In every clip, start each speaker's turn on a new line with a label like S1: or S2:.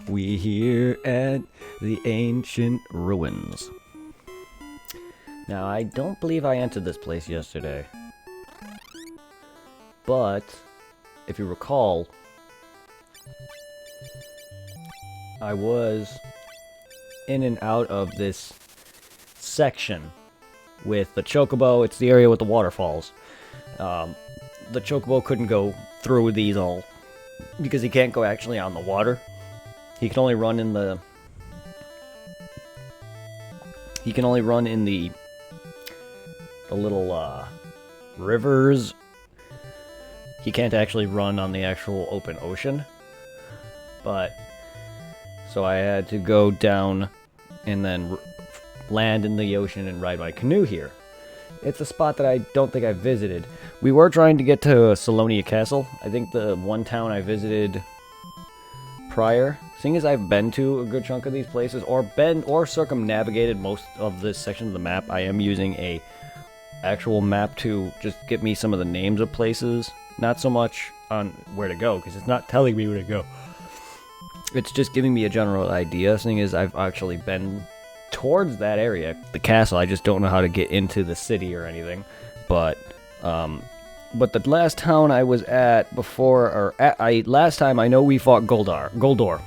S1: We here at the ancient ruins. Now, I don't believe I entered this place yesterday. But, if you recall, I was in and out of this section with the Chocobo. It's the area with the waterfalls. The Chocobo couldn't go through these all because he can't go actually on the water. He can only run in the little rivers. He can't actually run on the actual open ocean. But so I had to go down and then land in the ocean and ride my canoe here. It's a spot that I don't think I visited. We were trying to get to Salonia Castle. I think the one town I visited prior. Seeing as I've been to a good chunk of these places, or circumnavigated most of this section of the map, I am using a actual map to just get me some of the names of places. Not so much on where to go, because it's not telling me where to go. It's just giving me a general idea, seeing as I've actually been towards that area, the castle. I just don't know how to get into the city or anything. But the last town I was at before, last time I know we fought Goldor.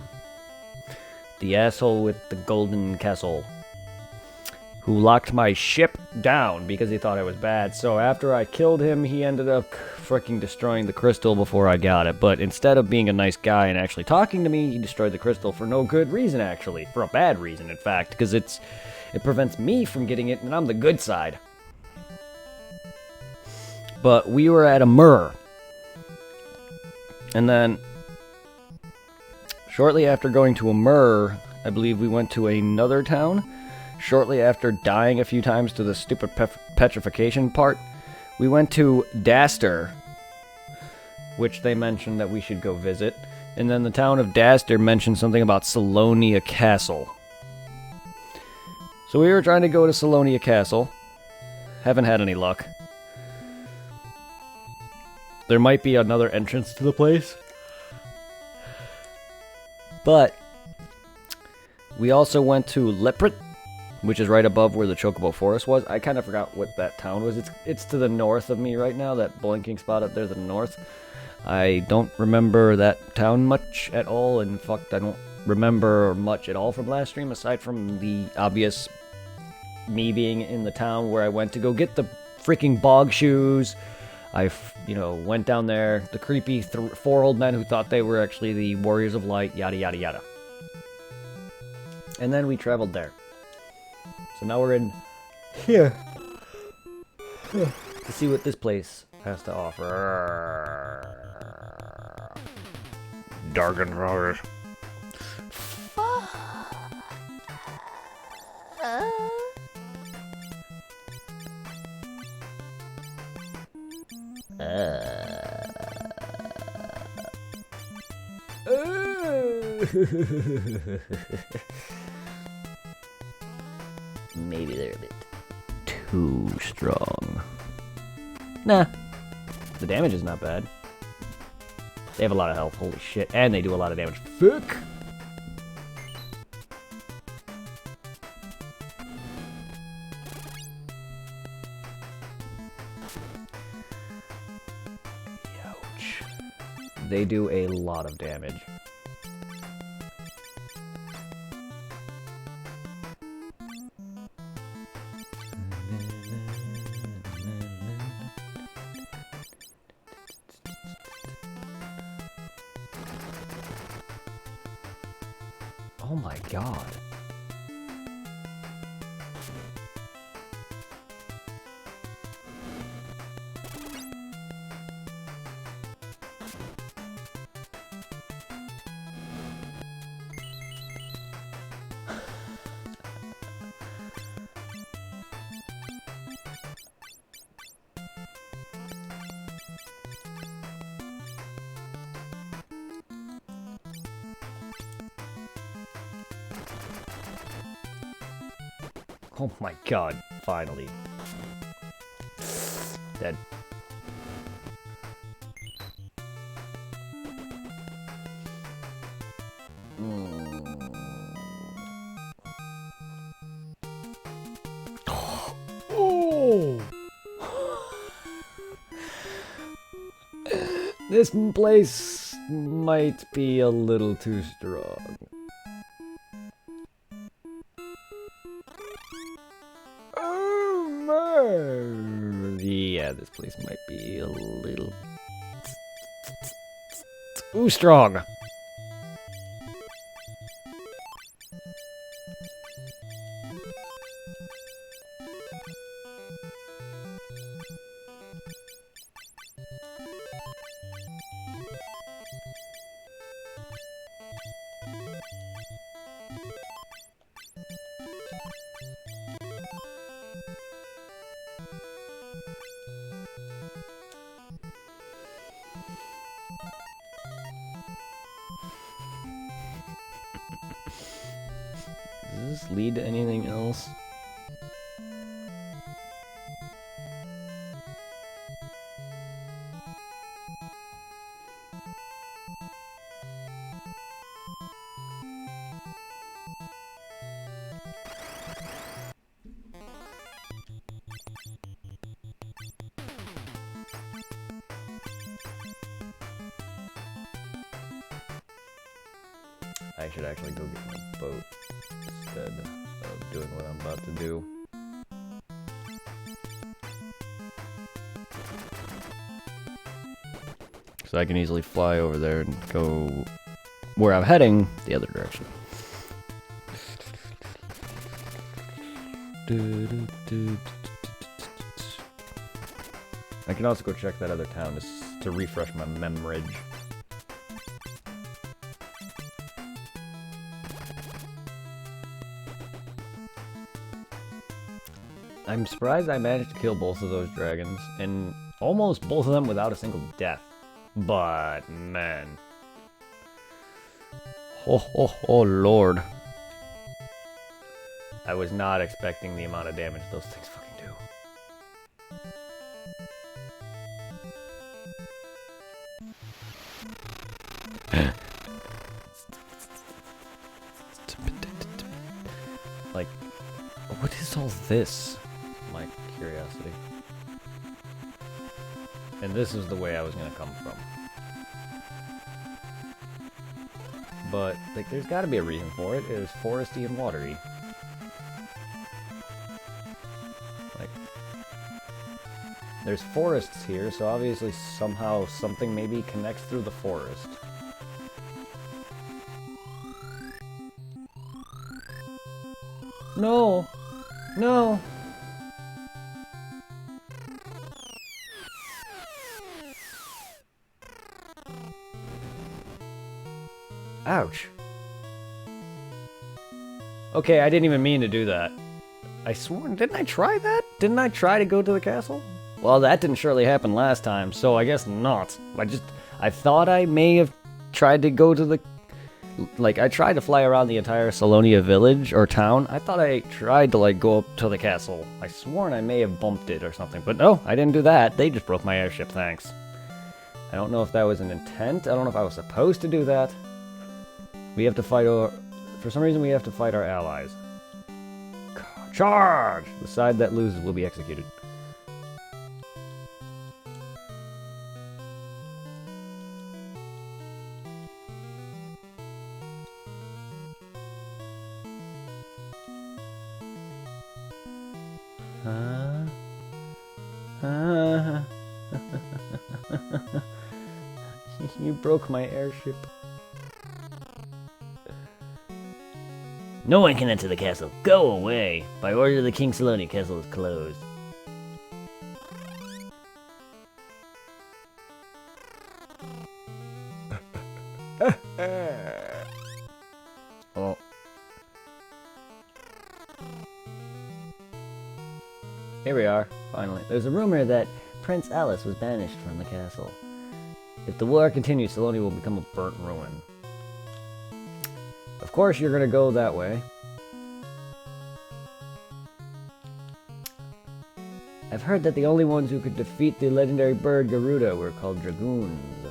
S1: The asshole with the golden castle, who locked my ship down because he thought I was bad. So after I killed him, he ended up freaking destroying the crystal before I got it. But instead of being a nice guy and actually talking to me, he destroyed the crystal for no good reason, actually. For a bad reason, in fact, because it prevents me from getting it, and I'm the good side. But we were at Amur. And then, shortly after going to Amur, I believe we went to another town. Shortly after dying a few times to the stupid petrification part, we went to Daster, which they mentioned that we should go visit. And then the town of Daster mentioned something about Salonia Castle. So we were trying to go to Salonia Castle. Haven't had any luck. There might be another entrance to the place. But we also went to Leprit, which is right above where the Chocobo Forest was. I kind of forgot what that town was. It's to the north of me right now, that blinking spot up there to the north. I don't remember that town much at all. In fact, I don't remember much at all from last stream, aside from the obvious me being in the town where I went to go get the freaking bog shoes. I went down there, the creepy 4 old men who thought they were actually the Warriors of Light, yada yada yada. And then we traveled there. So now we're in here to see what this place has to offer. Darken Forest. Maybe they're a bit too strong. Nah. The damage is not bad. They have a lot of health, holy shit. And they do a lot of damage. Fuck! Ouch. They do a lot of damage. Oh my god. Oh my god, finally. Dead. This place might be a little too strong. Oh man. Yeah, this place might be a little too strong. Does this lead to anything else? I should actually go get my boat instead of doing what I'm about to do. So I can easily fly over there and go where I'm heading, the other direction. I can also go check that other town to refresh my memory. I'm surprised I managed to kill both of those dragons, and almost both of them without a single death. But, man. Oh, Lord. I was not expecting the amount of damage those things fucking do. Like, what is all this? My curiosity. And this is the way I was gonna come from. But, like, there's gotta be a reason for it. It is foresty and watery. Like, there's forests here, so obviously somehow something maybe connects through the forest. No! No! Ouch. Okay, I didn't even mean to do that. I swore, didn't I try that? Didn't I try to go to the castle? Well, that didn't surely happen last time, so I guess not. I thought I may have tried to go to the... Like, I tried to fly around the entire Salonia village, or town. I thought I tried to, like, go up to the castle. I sworn I may have bumped it or something, but no, I didn't do that. They just broke my airship, thanks. I don't know if that was an intent. I don't know if I was supposed to do that. We have to fight our... For some reason, we have to fight our allies. Charge! The side that loses will be executed. You broke my airship.
S2: No one can enter the castle. Go away. By order of the King Salonia, castle is closed.
S1: Oh. Here we are, finally.
S2: There's a rumor that Prince Alice was banished from the castle. If the war continues, Salonia will become a burnt ruin.
S1: Of course you're gonna go that way.
S2: I've heard that the only ones who could defeat the legendary bird Garuda were called dragoons.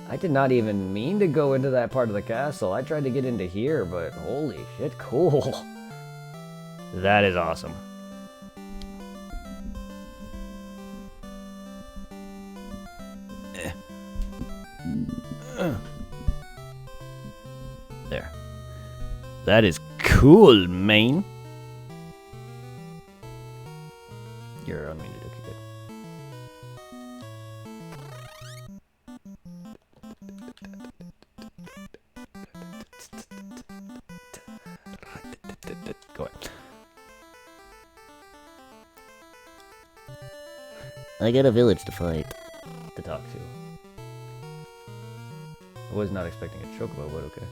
S1: I did not even mean to go into that part of the castle. I tried to get into here, but holy shit, cool. That is awesome. There. That is cool, man. You're unmuted. Okay, good. Go ahead.
S2: I got a village to fight.
S1: To talk to. I was not expecting a chocobo, but okay.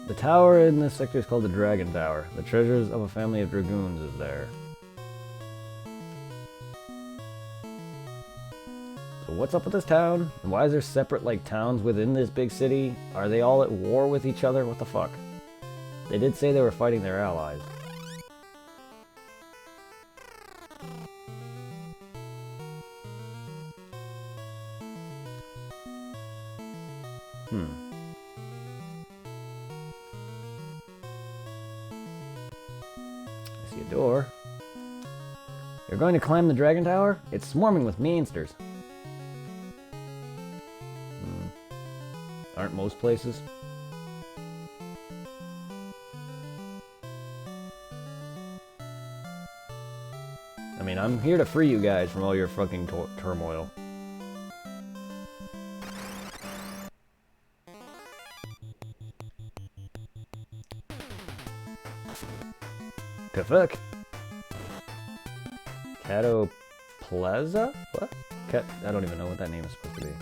S1: The tower in this sector is called the Dragon Tower. The treasures of a family of dragoons is there. So what's up with this town? And why is there separate, like, towns within this big city? Are they all at war with each other? What the fuck? They did say they were fighting their allies. I see a door. You're going to climb the Dragon Tower? It's swarming with monsters. Aren't most places? I mean, I'm here to free you guys from all your fucking turmoil. The fuck? Cato Plaza? What? I don't even know what that name is supposed to be.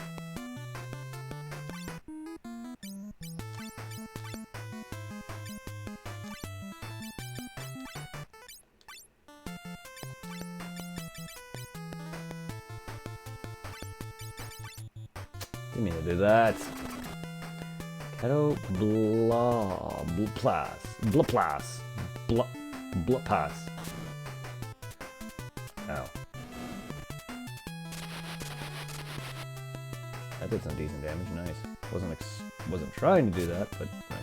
S1: Didn't mean to do that. Cato Blapas. Ow. That did some decent damage. Nice. Wasn't trying to do that, but nice.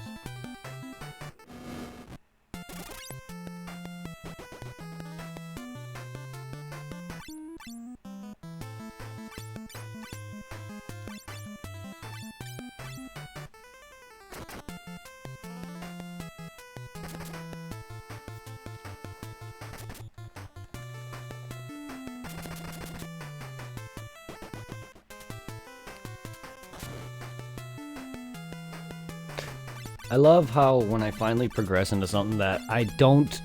S1: I love how when I finally progress into something that I don't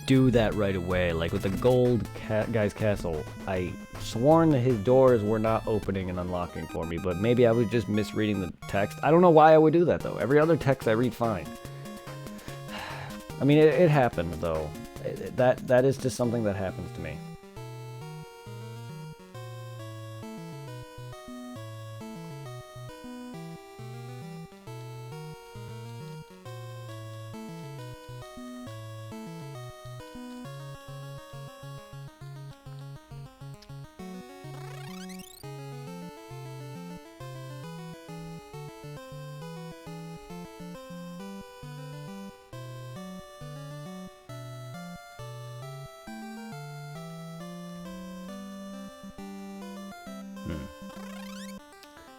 S1: do that right away. Like with the gold guy's castle, I sworn that his doors were not opening and unlocking for me, but maybe I was just misreading the text. I don't know why I would do that though. Every other text I read fine. I mean, it happened though. That is just something that happens to me.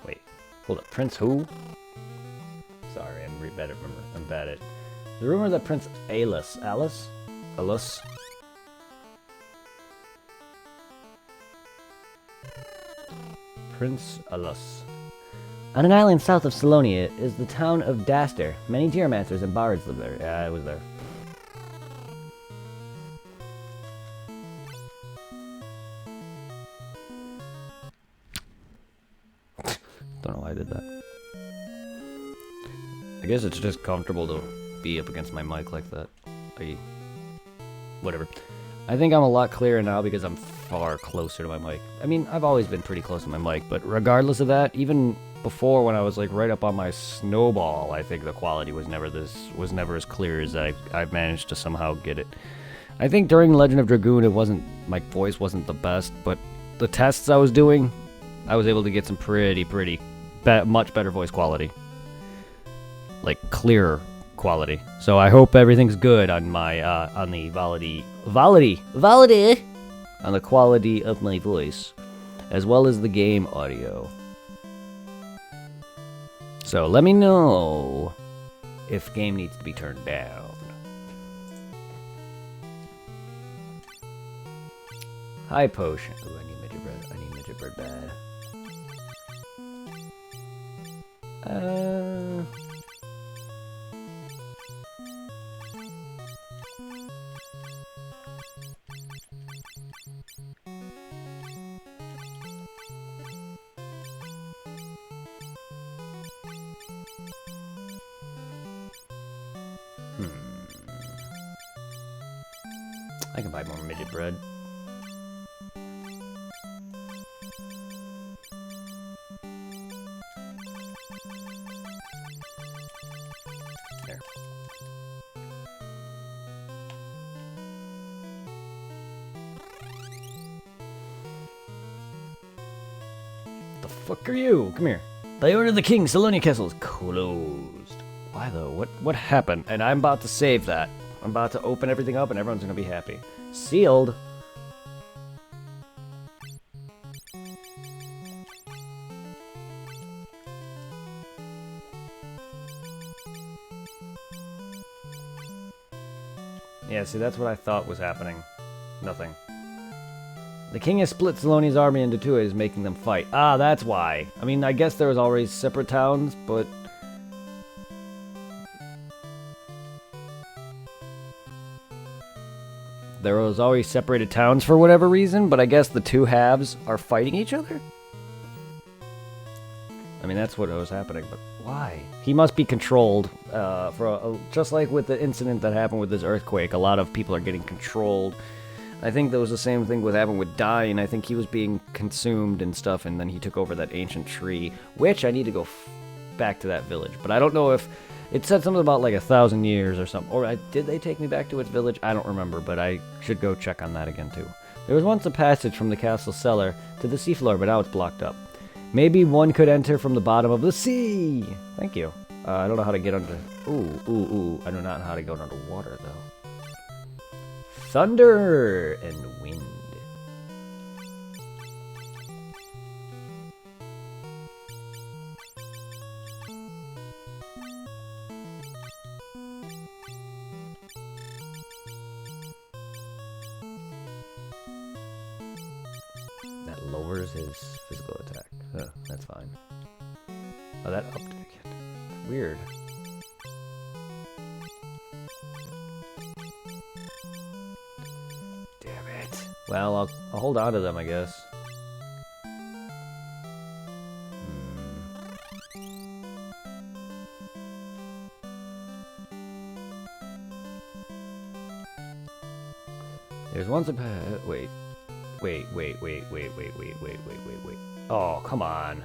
S1: Wait, hold up. Prince who? Sorry, I'm bad at. The rumor that Prince Alice. Prince Alus.
S2: On an island south of Salonia is the town of Daster. Many geomancers and bards live there.
S1: Yeah, I was there. Don't know why I did that. I guess it's just comfortable to be up against my mic like that. Whatever. I think I'm a lot clearer now because I'm far closer to my mic. I mean, I've always been pretty close to my mic, but regardless of that, even before when I was like right up on my snowball, I think the quality was never as clear as I've managed to somehow get it. I think during Legend of Dragoon, my voice wasn't the best, but the tests I was doing, I was able to get some much better voice quality. Like clearer quality. So I hope everything's good on my on the quality of my voice, as well as the game audio. So let me know if game needs to be turned down. High potion. Ooh, I need midget bread. I need midget bread bad. I can buy more midget bread. There. The fuck are you? Come here. By order of the king, Salonia Castle is closed. Why though? What happened? And I'm about to save that. I'm about to open everything up and everyone's gonna be happy. Sealed? Yeah, see, that's what I thought was happening. Nothing. The king has split Salonia's army into two and is making them fight. Ah, that's why. I mean, I guess there was always separate towns, but... There was always separated towns for whatever reason, but I guess the two halves are fighting each other? I mean, that's what was happening, but why? He must be controlled. Just like with the incident that happened with this earthquake, a lot of people are getting controlled. I think there was the same thing with happened with Dying. I think he was being consumed and stuff, and then he took over that ancient tree, which I need to go back to that village. But I don't know if... It said something about like 1,000 years or something. Or did they take me back to its village? I don't remember, but I should go check on that again too. There was once a passage from the castle cellar to the seafloor, but now it's blocked up. Maybe one could enter from the bottom of the sea. Thank you. I don't know how to get under... Ooh. I do not know how to go underwater, though. Thunder and wind. That lowers his physical attack. Huh, that's fine. Oh, that upped it again. Weird. Damn it. Well, I'll hold on to them, I guess. There's once a wait. Wait. Oh, come on.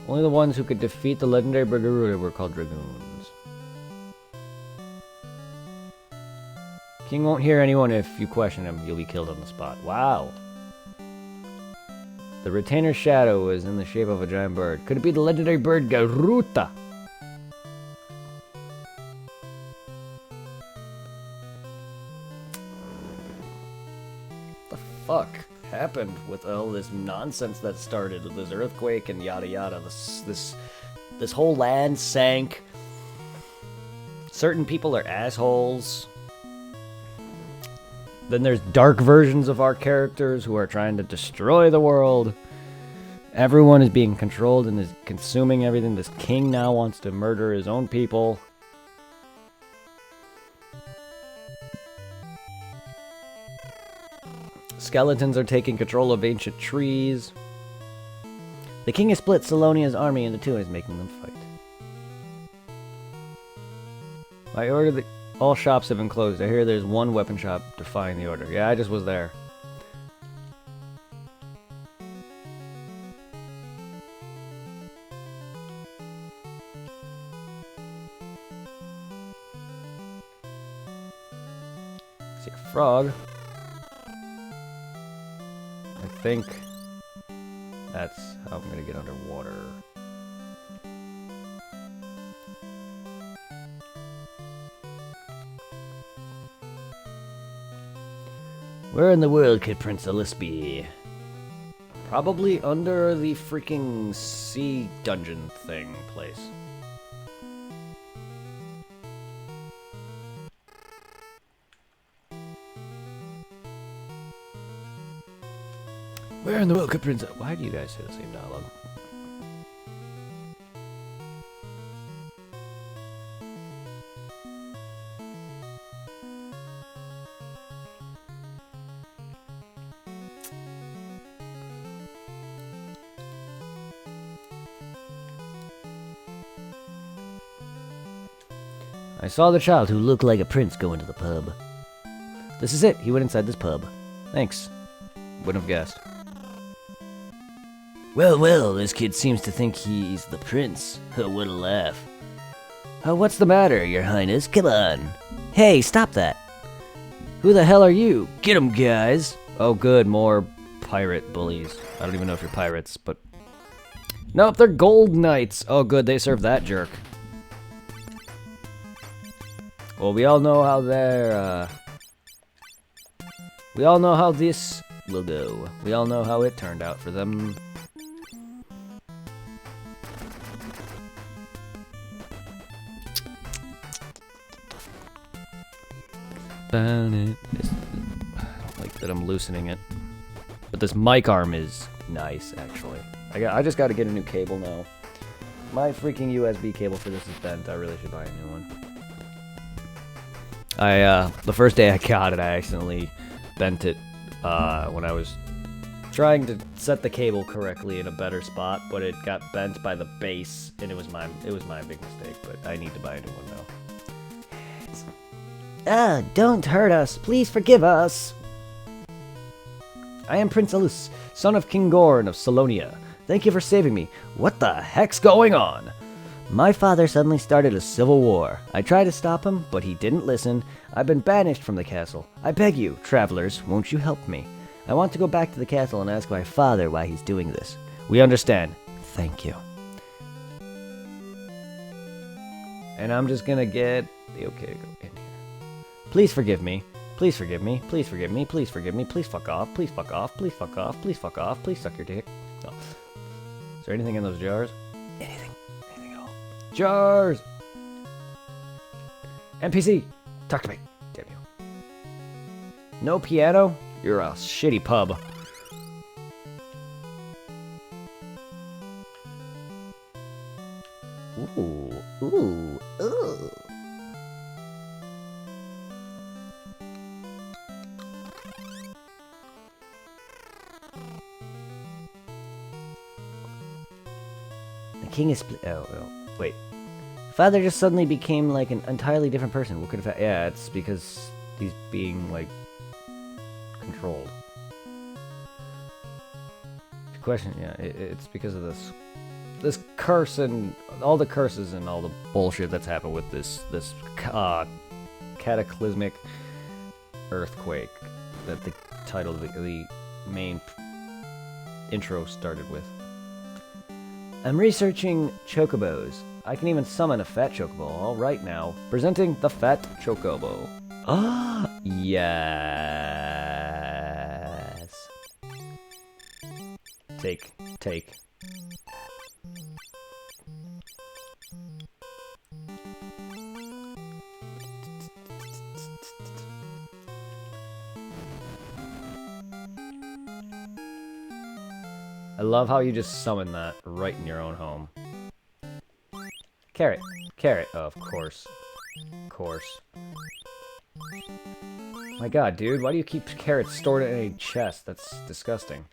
S1: Only the ones who could defeat the legendary Bragaruda were called Dragoons. King won't hear anyone if you question him. You'll be killed on the spot. Wow. The retainer's shadow is in the shape of a giant bird. Could it be the legendary bird Garuda? The fuck happened with all this nonsense that started with this earthquake and yada yada? This whole land sank. Certain people are assholes. Then there's dark versions of our characters who are trying to destroy the world. Everyone is being controlled and is consuming everything. This king now wants to murder his own people. Skeletons are taking control of ancient trees. The king has split Salonia's army into two and is making them fight. I ordered the... All shops have been closed. I hear there's one weapon shop defying the order. Yeah, I just was there. See a frog. think that's how I'm gonna get underwater.
S2: Where in the world could Prince Ellis be?
S1: Probably under the freaking sea dungeon thing place. Where in the world could Prince... Why do you guys say the same dialogue?
S2: I saw the child who looked like a prince go into the pub. This is it. He went inside this pub.
S1: Thanks. Wouldn't have guessed.
S2: Well, well, this kid seems to think he's the prince. What a laugh. What's the matter, your highness? Come on. Hey, stop that. Who the hell are you? Get 'em, guys.
S1: Oh good, more pirate bullies. I don't even know if you're pirates, but... Nope, they're gold knights. Oh good, they serve that jerk. Well, we all know how they're, we all know how this will go. We all know how it turned out for them. I don't like that I'm loosening it. But this mic arm is nice, actually. I just gotta get a new cable now. My freaking USB cable for this is bent. I really should buy a new one. The first day I got it, I accidentally bent it, when I was trying to set the cable correctly in a better spot, but it got bent by the base, and it was my big mistake, but I need to buy a new one now.
S2: Don't hurt us. Please forgive us.
S1: I am Prince Elus, son of King Gorn of Salonia. Thank you for saving me. What the heck's going on?
S2: My father suddenly started a civil war. I tried to stop him, but he didn't listen. I've been banished from the castle. I beg you, travelers, won't you help me? I want to go back to the castle and ask my father why he's doing this.
S1: We understand.
S2: Thank you.
S1: And I'm just gonna get the okay to go in here. Please forgive me. Please forgive me. Please forgive me. Please forgive me. Please fuck off. Please fuck off. Please fuck off. Please fuck off. Please suck your dick. No. Is there anything in those jars?
S2: Anything.
S1: Anything at all? Jars! NPC! Talk to me. Damn you. No piano? You're a shitty pub.
S2: Ooh. Ooh. Ooh. The king is
S1: Wait.
S2: Father just suddenly became like an entirely different person.
S1: What could have... Yeah, it's because he's being, like, controlled. The question, yeah, it's because of this curse and all the curses and all the bullshit that's happened with this cataclysmic earthquake that the title of the main intro started with.
S2: I'm researching chocobos. I can even summon a fat chocobo. All right now,
S1: Presenting the Fat Chocobo.
S2: ah, yes.
S1: Take. I love how you just summon that right in your own home. Carrot. Of course. My god, dude, why do you keep carrots stored in a chest? That's disgusting.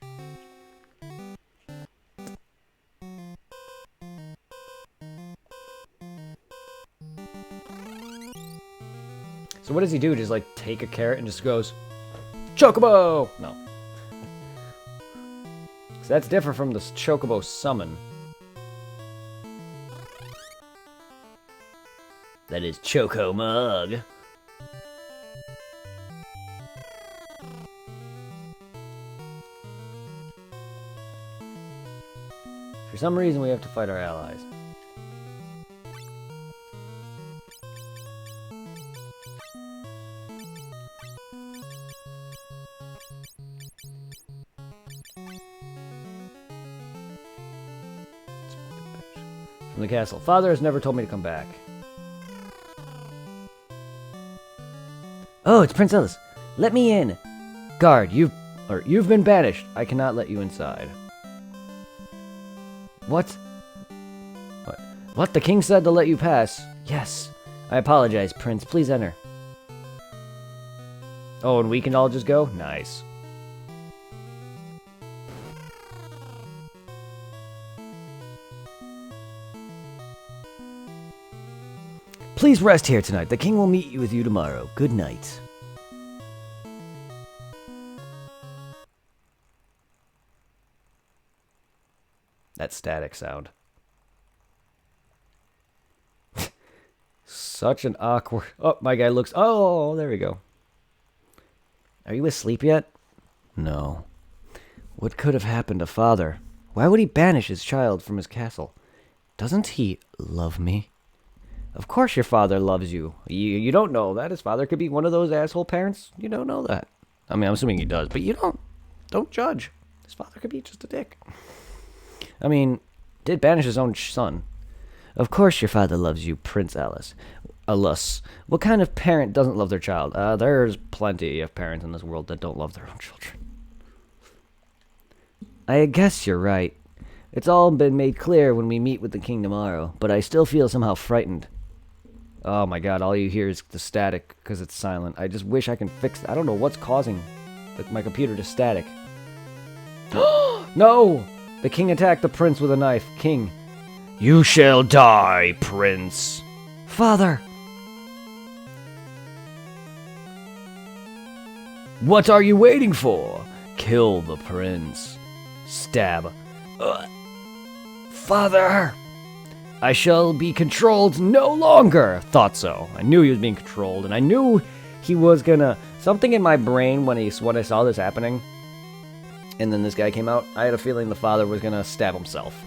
S1: So what does he do? Just like take a carrot and just goes, Chocobo! No. So that's different from the Chocobo summon.
S2: That is Choco Mug. For some reason, we have to fight our allies. From the castle. Father has never told me to come back. Oh, it's Prince Ellis. Let me in. Guard, you've been banished. I cannot let you inside. What? What? The king said to let you pass. Yes. I apologize, Prince. Please enter. Oh, and we can all just go? Nice. Please rest here tonight. The king will meet with you tomorrow. Good night. That static sound. Such an awkward... Oh, my guy looks... Oh, there we go. Are you asleep yet? No. What could have happened to Father? Why would he banish his child from his castle? Doesn't he love me? Of course your father loves you. You don't know that. His father could be one of those asshole parents. You don't know that. I mean, I'm assuming he does, but you don't judge. His father could be just a dick. I mean, did banish his own son. Of course your father loves you, Prince Alice. What kind of parent doesn't love their child? There's plenty of parents in this world that don't love their own children. I guess you're right. It's all been made clear when we meet with the king tomorrow, but I still feel somehow frightened. Oh my god, all you hear is the static because it's silent. I just wish I can fix it. I don't know what's causing my computer to static. No! The king attacked the prince with a knife. King. You shall die, prince. Father! What are you waiting for? Kill the prince. Stab. Father! I shall be controlled no longer. Thought so. I knew he was being controlled, and I knew he was gonna... Something in my brain when I saw this happening, and then this guy came out, I had a feeling the father was gonna stab himself.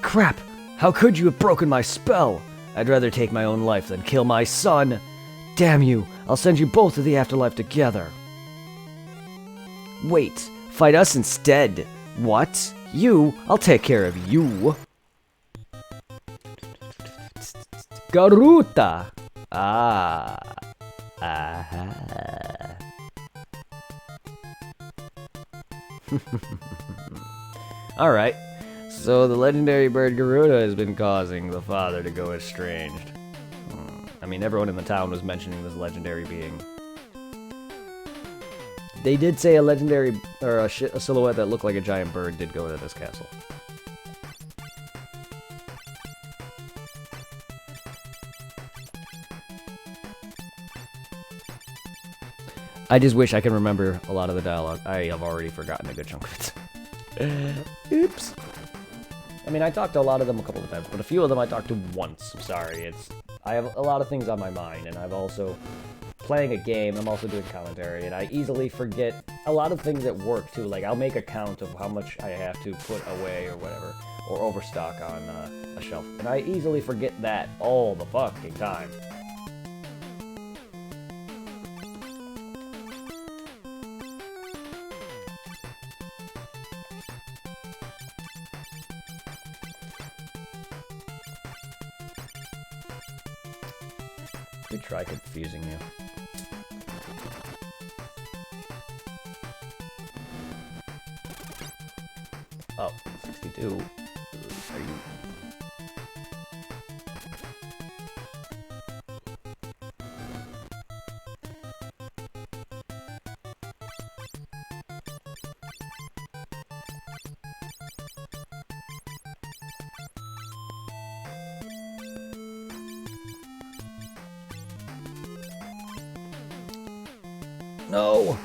S2: Crap! How could you have broken my spell? I'd rather take my own life than kill my son. Damn you! I'll send you both to the afterlife together. Wait, fight us instead. What? You? I'll take care of you. Garuta! Ah. Aha. Alright. So the legendary bird Garuda has been causing the father to go estranged. I mean, everyone in the town was mentioning this legendary being. They did say a legendary, or a silhouette that looked like a giant bird did go to this castle. I just wish I could remember a lot of the dialogue. I have already forgotten a good chunk of it. Oops. I mean, I talked to a lot of them a couple of times, but a few of them I talked to once. I'm sorry, I have a lot of things on my mind, and I've also... playing a game, I'm also doing commentary, and I easily forget a lot of things at work, too. Like, I'll make a count of how much I have to put away or whatever, or overstock on a shelf. And I easily forget that all the fucking time. Good try confusing you. Oh, 62. Are you... No!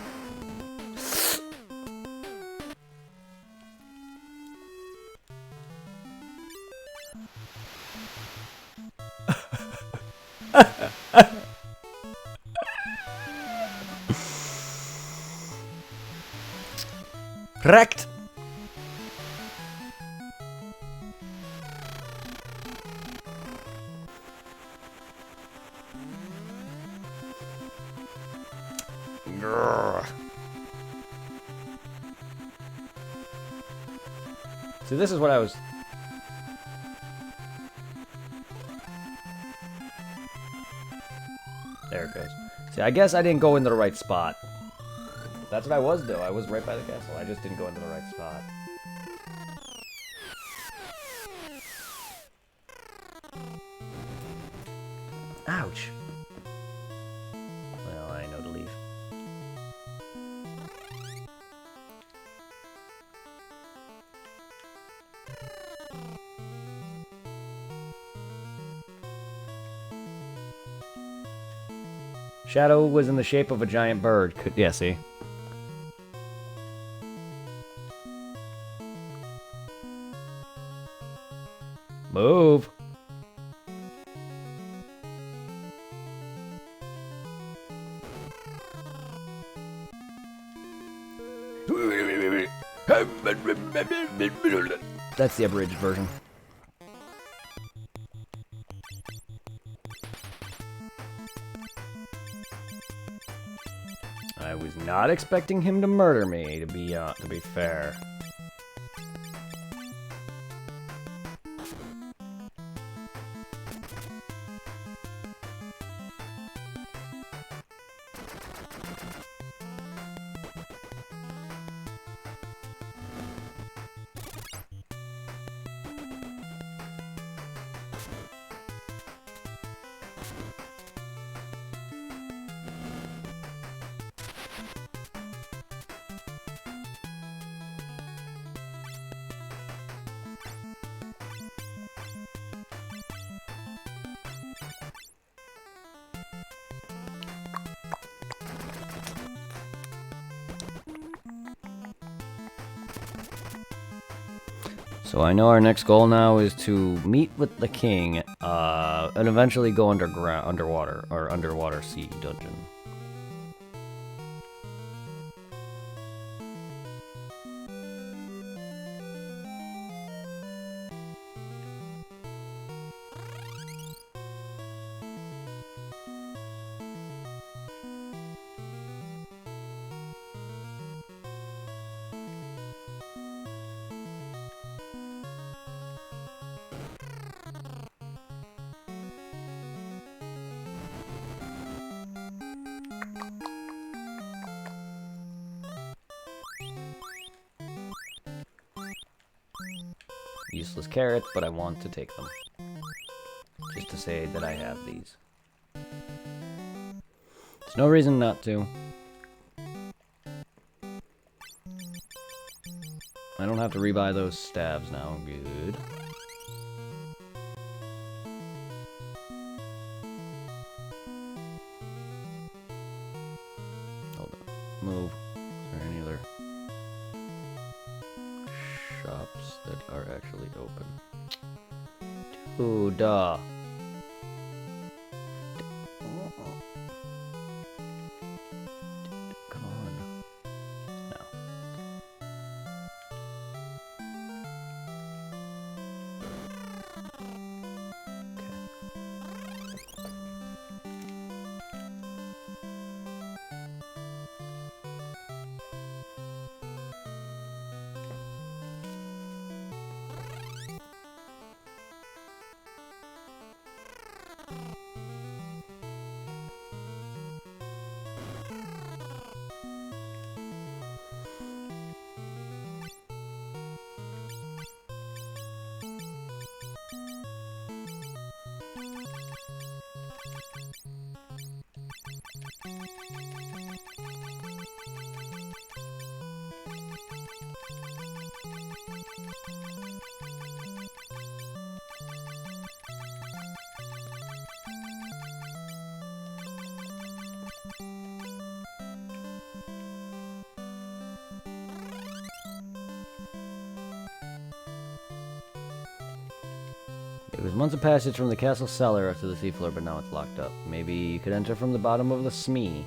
S2: Wrecked!
S1: Grrr. See, this is what I was... There it goes. See, I guess I didn't go into the right spot. That's what I was, though. I was right by the castle. I just didn't go into the right spot. Ouch. Well, I know to leave. Shadow was in the shape of a giant bird. Yeah, see? Move! That's the abridged version. I was not expecting him to murder me, to be fair. So I know our next goal now is to meet with the king, and eventually go underwater sea dungeon. Useless carrots, but I want to take them. Just to say that I have these. There's no reason not to. I don't have to rebuy those stabs now. Good. Hold on. Move. Is there any other shops that are actually open? Ooh, duh. Come on. No. It was once a passage from the castle cellar up to the seafloor, but now it's locked up. Maybe you could enter from the bottom of the Smee.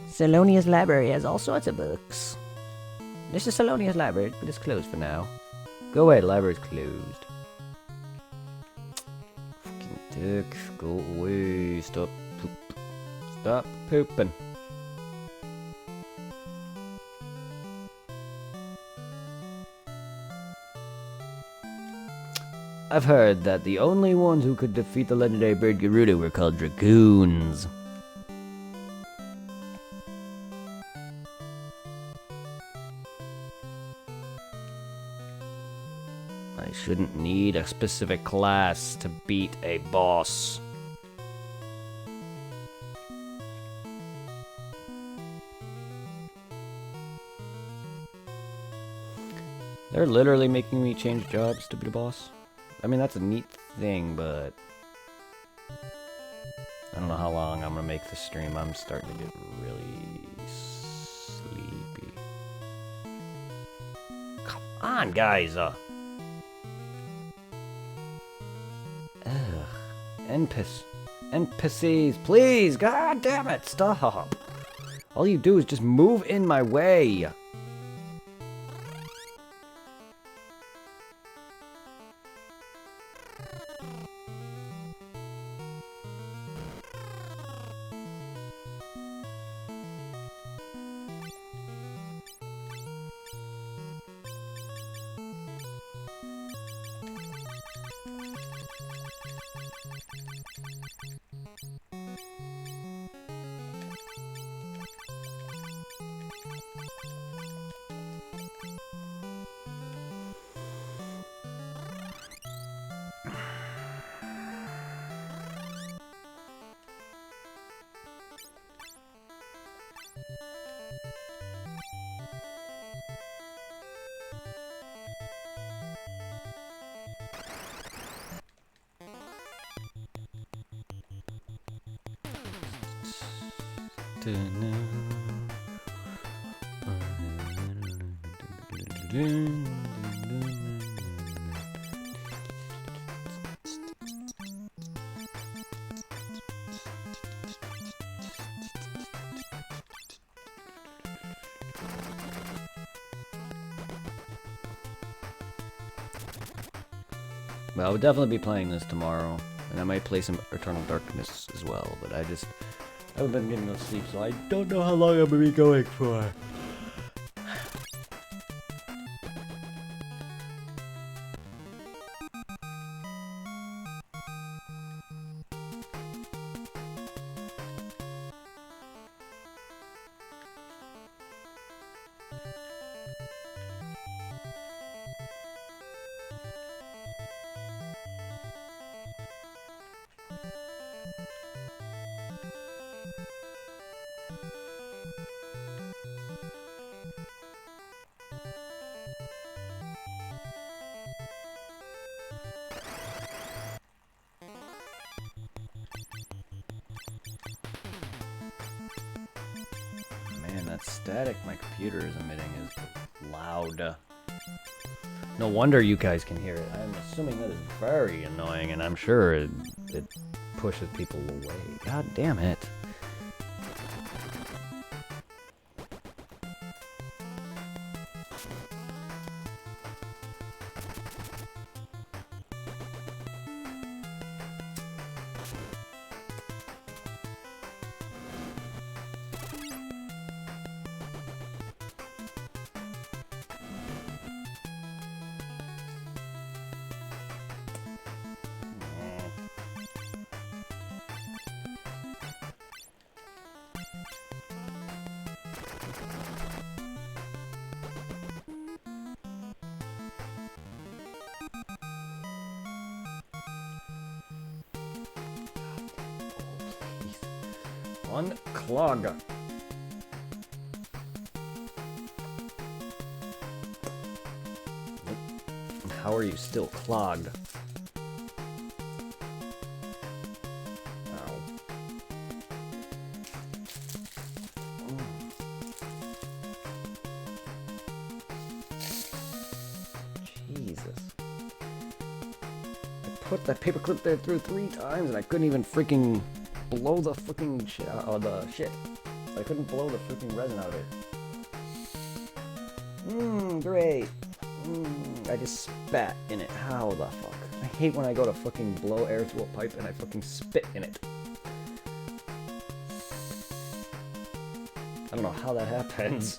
S2: Salonia's library has all sorts of books. This is Salonia's library, but it's closed for now. Go away, the library's closed. Fucking dick, go away. Stop poop. Stop pooping. I've heard that the only ones who could defeat the legendary bird Gerudo were called dragoons. I shouldn't need a specific class to beat a boss. They're literally making me change jobs to beat a boss. I mean, that's a neat thing, but I don't know how long I'm gonna make this stream. I'm starting to get really sleepy. Come on, guys. Ugh. NPCs, please. God damn it. Stop. All you do is just move in my way. Well, I would definitely be playing this tomorrow, and I might play some Eternal Darkness as well, but I haven't been getting no sleep, so I don't know how long I'm gonna be going for. Man, that static my computer is emitting is loud. No wonder you guys can hear it. I'm assuming that is very annoying, and I'm sure it pushes people away. God damn it. Unclog. How are you still clogged? Ow. Jesus. I put that paperclip there through 3 times and I couldn't even freaking blow the fucking shit out of the shit. I couldn't blow the freaking resin out of it. Great. I just
S1: spat in it. How the fuck? I hate when I go to fucking blow air through a pipe and I fucking spit in it. I don't know how that happens.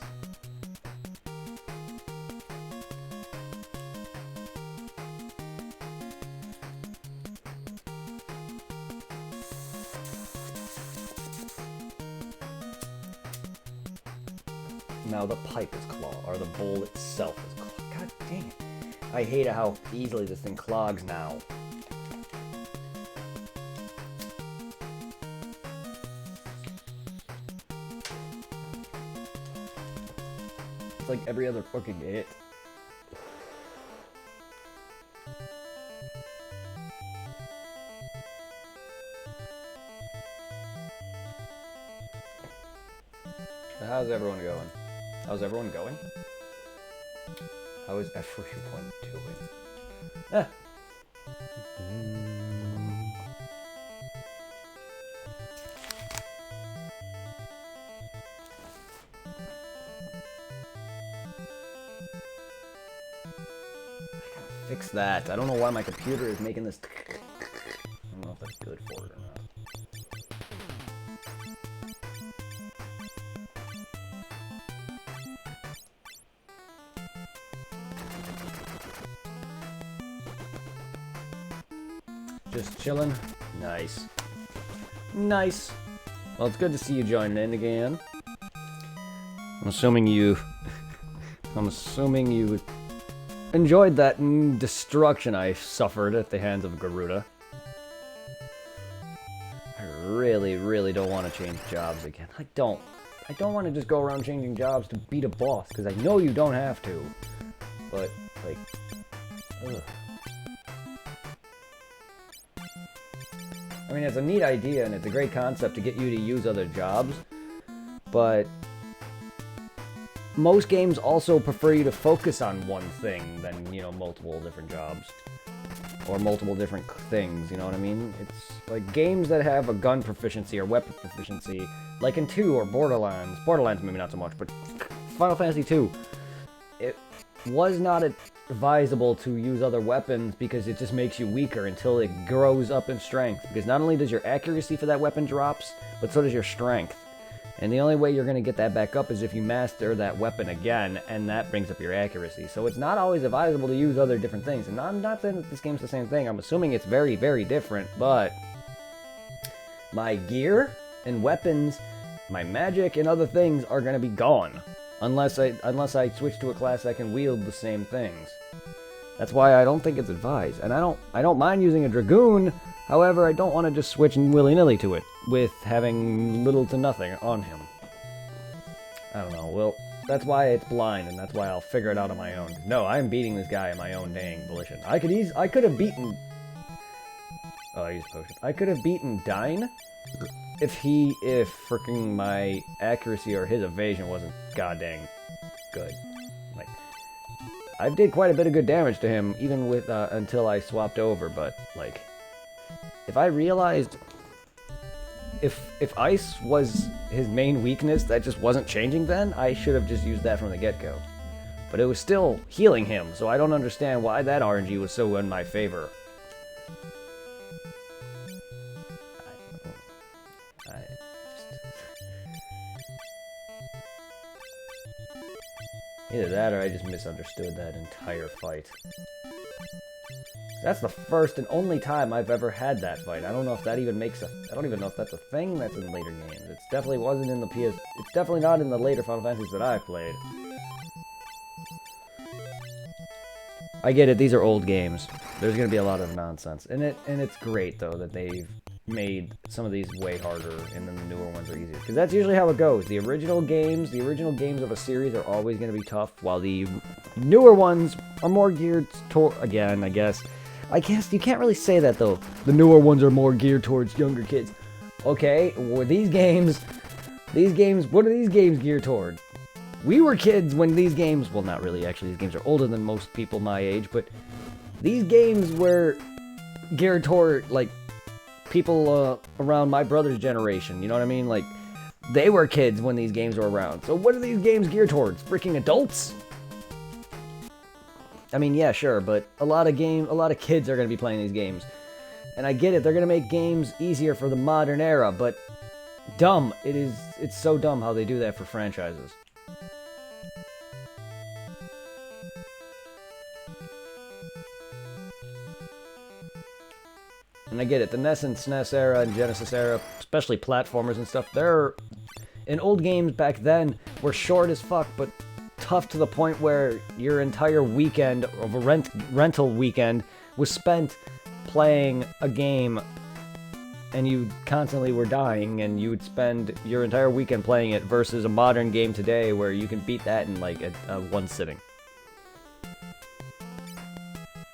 S1: Now the pipe is clogged, or the bowl itself is clogged. God dang it. I hate how easily this thing clogs now. It's like every other fucking hit. How's everyone going? How's everyone going? How is everyone doing? Ah. Fix that. I don't know why my computer is making this. I don't know if that's good for it or not. Just chilling. Nice. Nice. Well, it's good to see you joining in again. I'm assuming you enjoyed that destruction I suffered at the hands of Garuda. I really, really don't want to change jobs again. I don't want to just go around changing jobs to beat a boss, because I know you don't have to. But, like, ugh. I mean, it's a neat idea, and it's a great concept to get you to use other jobs, but most games also prefer you to focus on one thing than, you know, multiple different jobs. Or multiple different things, you know what I mean? It's like games that have a gun proficiency or weapon proficiency, like in 2 or Borderlands. Borderlands maybe not so much, but Final Fantasy 2. It was not advisable to use other weapons because it just makes you weaker until it grows up in strength. Because not only does your accuracy for that weapon drops, but so does your strength. And the only way you're going to get that back up is if you master that weapon again, and that brings up your accuracy. So it's not always advisable to use other different things. And I'm not saying that this game's the same thing. I'm assuming it's very, very different, but my gear and weapons, my magic and other things are going to be gone. Unless I switch to a class that can wield the same things. That's why I don't think it's advised. And I don't mind using a Dragoon, however, I don't want to just switch willy-nilly to it, with having little to nothing on him. I don't know, well, that's why it's blind, and that's why I'll figure it out on my own. No, I'm beating this guy on my own dang volition. I could have beaten... Oh, I used potion. I could have beaten Dyne if freaking my accuracy or his evasion wasn't goddamn good. Like, I did quite a bit of good damage to him, even with, until I swapped over, but, like, if I realized if ice was his main weakness that just wasn't changing then, I should have just used that from the get-go. But it was still healing him, so I don't understand why that RNG was so in my favor. Either that or I just misunderstood that entire fight. That's the first and only time I've ever had that fight. I don't know if that even makes I don't even know if that's a thing that's in later games. It definitely wasn't in the PS... It's definitely not in the later Final Fantasies that I played. I get it, these are old games. There's gonna be a lot of nonsense. And it's great, though, that they've made some of these way harder and then the newer ones are easier. Because that's usually how it goes. The original games of a series are always going to be tough, while the newer ones are more geared toward, again, I guess you can't really say that, though. The newer ones are more geared towards younger kids. Okay, well, these games, what are these games geared toward? We were kids when these games, well, not really, actually, these games are older than most people my age, but these games were geared toward, like, people around my brother's generation, you know what I mean? Like, they were kids when these games were around. So what are these games geared towards? Freaking adults? I mean, yeah, sure, but a lot of kids are going to be playing these games. And I get it, they're going to make games easier for the modern era, but dumb. It's so dumb how they do that for franchises. And I get it, the NES and SNES era and Genesis era, especially platformers and stuff, in old games back then were short as fuck, but tough to the point where your entire weekend of a rental weekend was spent playing a game, and you constantly were dying, and you would spend your entire weekend playing it versus a modern game today where you can beat that in like a one sitting.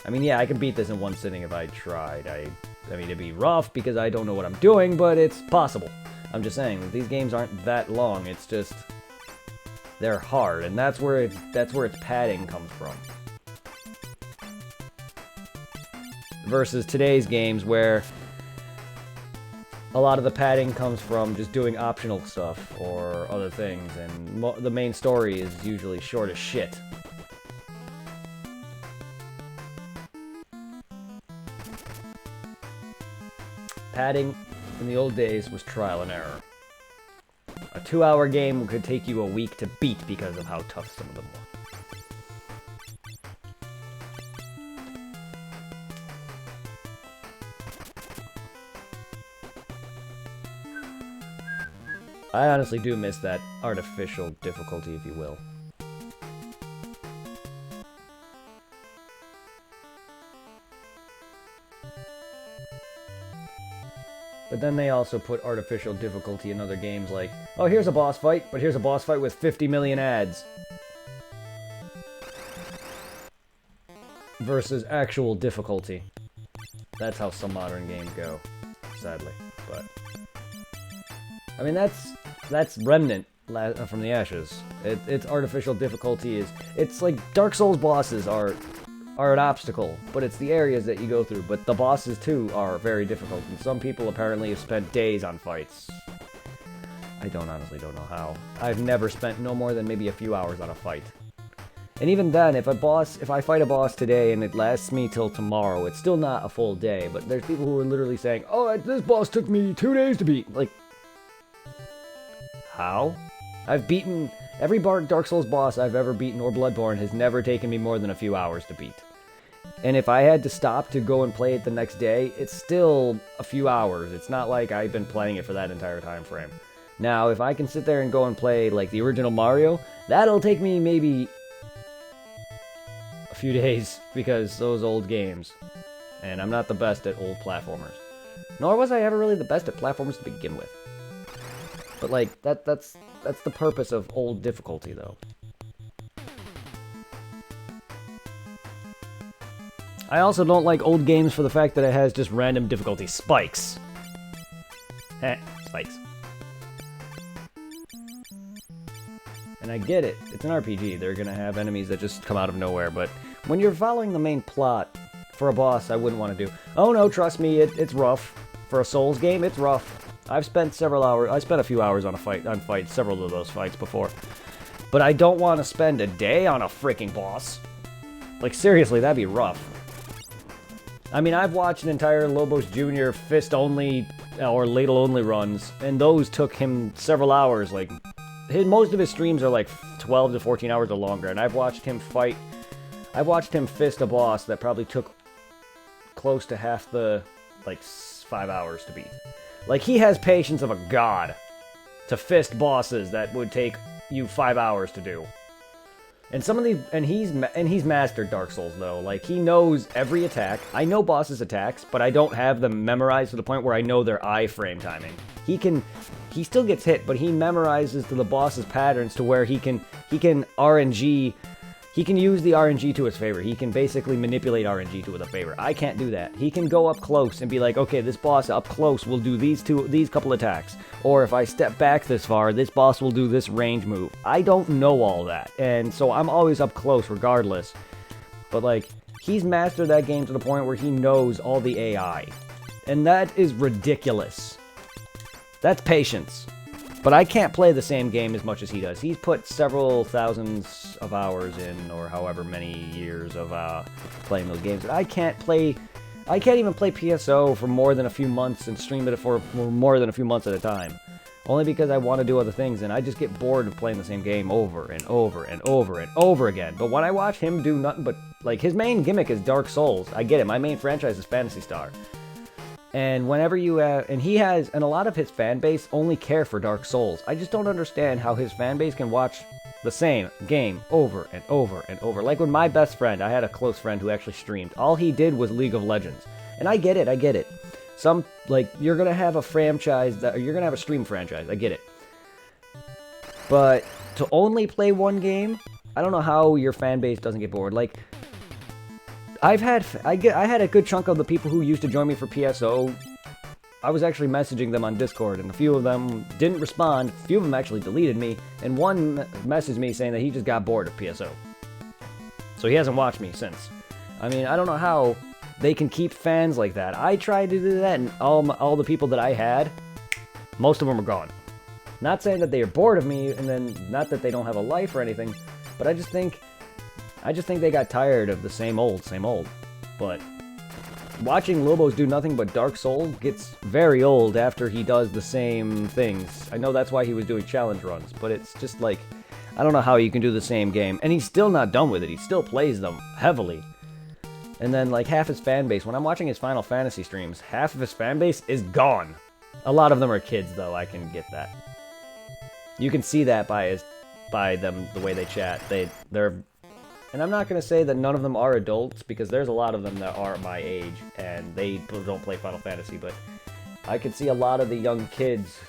S1: I mean, yeah, I could beat this in one sitting if I tried. I mean, it'd be rough because I don't know what I'm doing, but it's possible. I'm just saying that these games aren't that long. It's just they're hard, and that's where its padding comes from. Versus today's games where a lot of the padding comes from just doing optional stuff or other things, and the main story is usually short as shit. Padding in the old days was trial and error. A 2-hour game could take you a week to beat because of how tough some of them were. I honestly do miss that artificial difficulty, if you will. But then they also put artificial difficulty in other games like, oh, here's a boss fight, but here's a boss fight with 50 million ads. Versus actual difficulty. That's how some modern games go, sadly. But I mean, that's Remnant from the Ashes. It's artificial difficulty it's like Dark Souls bosses are an obstacle, but it's the areas that you go through. But the bosses too are very difficult, and some people apparently have spent days on fights. I honestly don't know how. I've never spent no more than maybe a few hours on a fight. And even then, if I fight a boss today and it lasts me till tomorrow, it's still not a full day. But there's people who are literally saying, oh, this boss took me 2 days to beat. Like, how? I've beaten every Dark Souls boss I've ever beaten, or Bloodborne, has never taken me more than a few hours to beat. And if I had to stop to go and play it the next day, it's still a few hours. It's not like I've been playing it for that entire time frame. Now, if I can sit there and go and play like the original Mario, that'll take me maybe a few days, because those old games. And I'm not the best at old platformers. Nor was I ever really the best at platformers to begin with. But like, that's the purpose of old difficulty, though. I also don't like old games for the fact that it has just random difficulty spikes. Spikes. And I get it, it's an RPG, they're gonna have enemies that just come out of nowhere, but when you're following the main plot, for a boss, I wouldn't want to do. Oh no, trust me, it's rough. For a Souls game, it's rough. I spent a few hours on several of those fights before. But I don't want to spend a day on a freaking boss. Like, seriously, that'd be rough. I mean, I've watched an entire Lobos Jr. fist-only or ladle-only runs, and those took him several hours. Like, most of his streams are like 12 to 14 hours or longer, and I've watched him fist a boss that probably took close to half the, 5 hours to beat. Like, he has patience of a god to fist bosses that would take you 5 hours to do. And he's mastered Dark Souls, though. Like, he knows every attack. I know bosses' attacks, but I don't have them memorized to the point where I know their iframe timing. He still gets hit, but he memorizes to the boss's patterns to where he can RNG. He can use the RNG to his favor. He can basically manipulate RNG to his favor. I can't do that. He can go up close and be like, okay, this boss up close will do these couple attacks. Or if I step back this far, this boss will do this range move. I don't know all that. And so I'm always up close regardless. But like, he's mastered that game to the point where he knows all the AI. And that is ridiculous. That's patience. But I can't play the same game as much as he does. He's put several thousands of hours in, or however many years of playing those games. And I can't even play PSO for more than a few months and stream it for more than a few months at a time. Only because I want to do other things, and I just get bored of playing the same game over and over and over and over again. But when I watch him do nothing but, like, his main gimmick is Dark Souls. I get it. My main franchise is Phantasy Star. And whenever you and a lot of his fan base only care for Dark Souls. I just don't understand how his fan base can watch the same game over and over and over. Like when my best friend, I had a close friend who actually streamed. All he did was League of Legends. And I get it. You're gonna have a franchise you're gonna have a stream franchise. I get it. But to only play one game, I don't know how your fan base doesn't get bored. Like, I had a good chunk of the people who used to join me for PSO. I was actually messaging them on Discord, and a few of them didn't respond. A few of them actually deleted me, and one messaged me saying that he just got bored of PSO. So he hasn't watched me since. I mean, I don't know how they can keep fans like that. I tried to do that, and all the people that I had, most of them are gone. Not saying that they are bored of me, and then not that they don't have a life or anything, but I just think they got tired of the same old. But watching Lobos do nothing but Dark Souls gets very old after he does the same things. I know that's why he was doing challenge runs, but it's just like, I don't know how you can do the same game. And he's still not done with it. He still plays them heavily. And then, like, half his fan base, when I'm watching his Final Fantasy streams, half of his fan base is gone. A lot of them are kids, though. I can get that. You can see that by them, the way they chat. They're... And I'm not going to say that none of them are adults, because there's a lot of them that are my age, and they don't play Final Fantasy, but I can see a lot of the young kids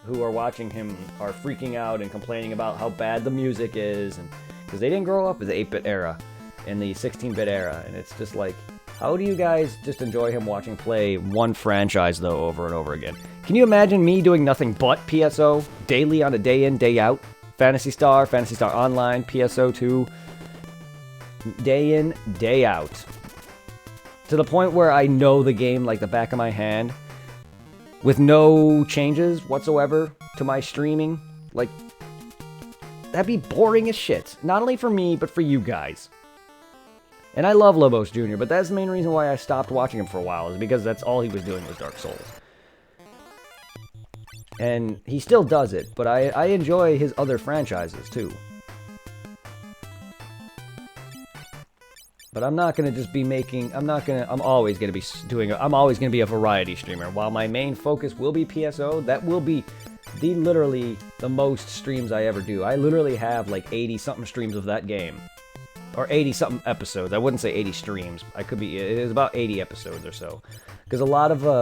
S1: who are watching him are freaking out and complaining about how bad the music is, and because they didn't grow up in the 8-bit era, in the 16-bit era, and it's just like, how do you guys just enjoy him watching play one franchise, though, over and over again? Can you imagine me doing nothing but PSO, daily on a day in, day out? Phantasy Star Online, PSO 2... day in, day out. To the point where I know the game like the back of my hand, with no changes whatsoever to my streaming. Like, that'd be boring as shit. Not only for me, but for you guys. And I love Lobos Jr., but that's the main reason why I stopped watching him for a while, is because that's all he was doing was Dark Souls. And he still does it, but I enjoy his other franchises, too. But I'm not going to just be making, I'm always going to be a variety streamer. While my main focus will be PSO, that will be literally the most streams I ever do. I literally have like 80-something streams of that game. Or 80-something episodes. I wouldn't say 80 streams. It is about 80 episodes or so. Because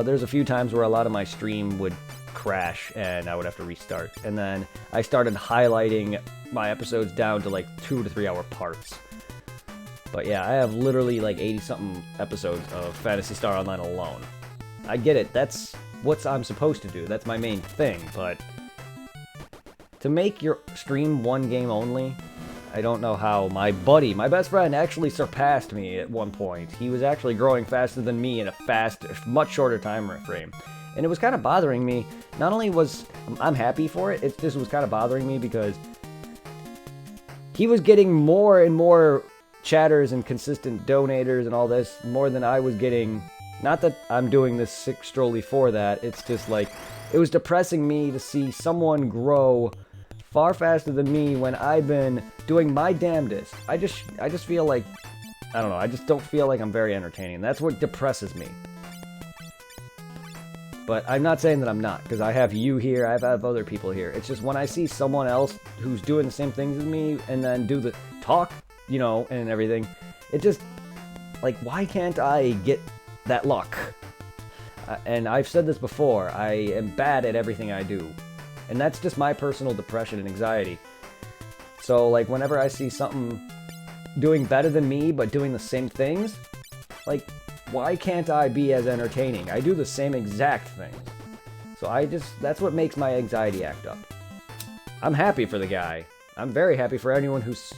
S1: there's a few times where a lot of my stream would crash and I would have to restart. And then I started highlighting my episodes down to like 2 to 3 hour parts. But yeah, I have literally like 80-something episodes of Phantasy Star Online alone. I get it, that's what I'm supposed to do, that's my main thing, but to make your stream one game only, I don't know how. My best friend, actually surpassed me at one point. He was actually growing faster than me in a much shorter time frame. And it was kind of bothering me. Not only was I'm happy for it, it just was kind of bothering me because he was getting more and more chatters and consistent donators and all this, more than I was getting. Not that I'm doing this strolly for that, it's just like, it was depressing me to see someone grow far faster than me when I've been doing my damnedest. I just feel like, I don't know, I just don't feel like I'm very entertaining. That's what depresses me. But I'm not saying that I'm not, because I have you here, I have other people here. It's just when I see someone else who's doing the same things as me, and then do the talk, you know, and everything, it just, like, why can't I get that luck? And I've said this before, I am bad at everything I do. And that's just my personal depression and anxiety. So, like, whenever I see something doing better than me, but doing the same things, like, why can't I be as entertaining? I do the same exact things. So that's what makes my anxiety act up. I'm happy for the guy. I'm very happy for anyone who's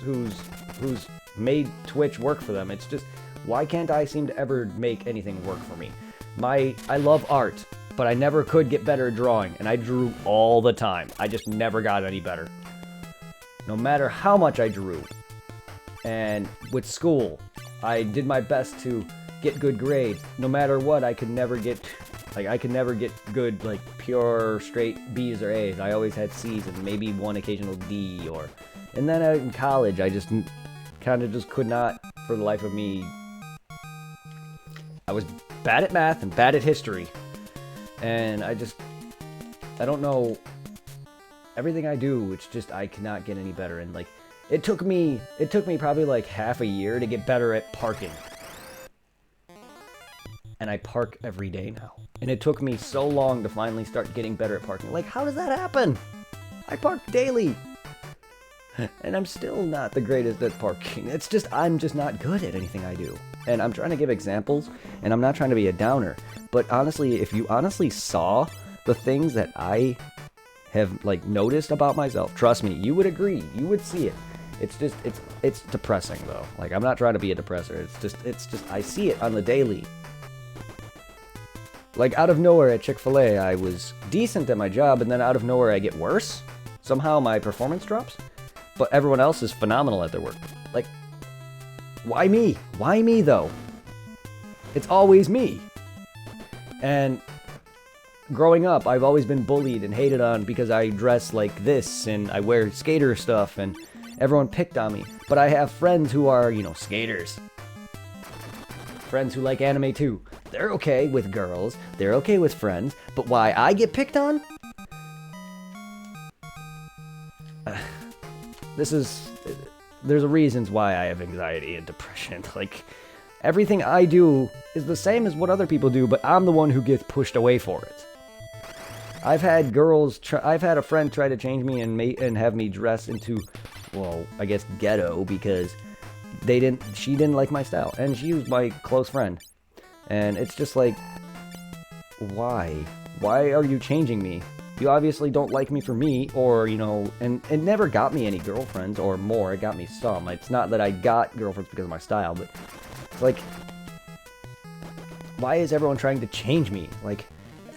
S1: made Twitch work for them. It's just, why can't I seem to ever make anything work for me? I love art, but I never could get better at drawing, and I drew all the time. I just never got any better. No matter how much I drew. And with school, I did my best to get good grades. No matter what, I could never get good, like, pure, straight B's or A's. I always had C's and maybe one occasional D, and then in college, I just kind of just could not, for the life of me. I was bad at math and bad at history, and I don't know, everything I do, it's just, I cannot get any better, and, like, it took me probably, like, half a year to get better at parking. And I park every day now. And it took me so long to finally start getting better at parking. Like, how does that happen? I park daily. And I'm still not the greatest at parking. It's just, I'm just not good at anything I do. And I'm trying to give examples, and I'm not trying to be a downer. But honestly, if you honestly saw the things that I have, like, noticed about myself, trust me, you would agree. You would see it. It's just, it's depressing, though. Like, I'm not trying to be a depressor. It's just, I see it on the daily. Like, out of nowhere at Chick-fil-A, I was decent at my job, and then out of nowhere I get worse. Somehow my performance drops. But everyone else is phenomenal at their work. Like, why me? Why me, though? It's always me. And growing up, I've always been bullied and hated on because I dress like this, and I wear skater stuff, and everyone picked on me. But I have friends who are, skaters. Friends who like anime, too. They're okay with girls, they're okay with friends, but why I get picked on? There's reasons why I have anxiety and depression. Like, everything I do is the same as what other people do, but I'm the one who gets pushed away for it. I've had a friend try to change me and have me dress into, well, I guess ghetto, because she didn't like my style, and she was my close friend. And it's just like, why? Why are you changing me? You obviously don't like me for me, or, and it never got me any girlfriends, or more, it got me some. It's not that I got girlfriends because of my style, but it's like, why is everyone trying to change me? Like,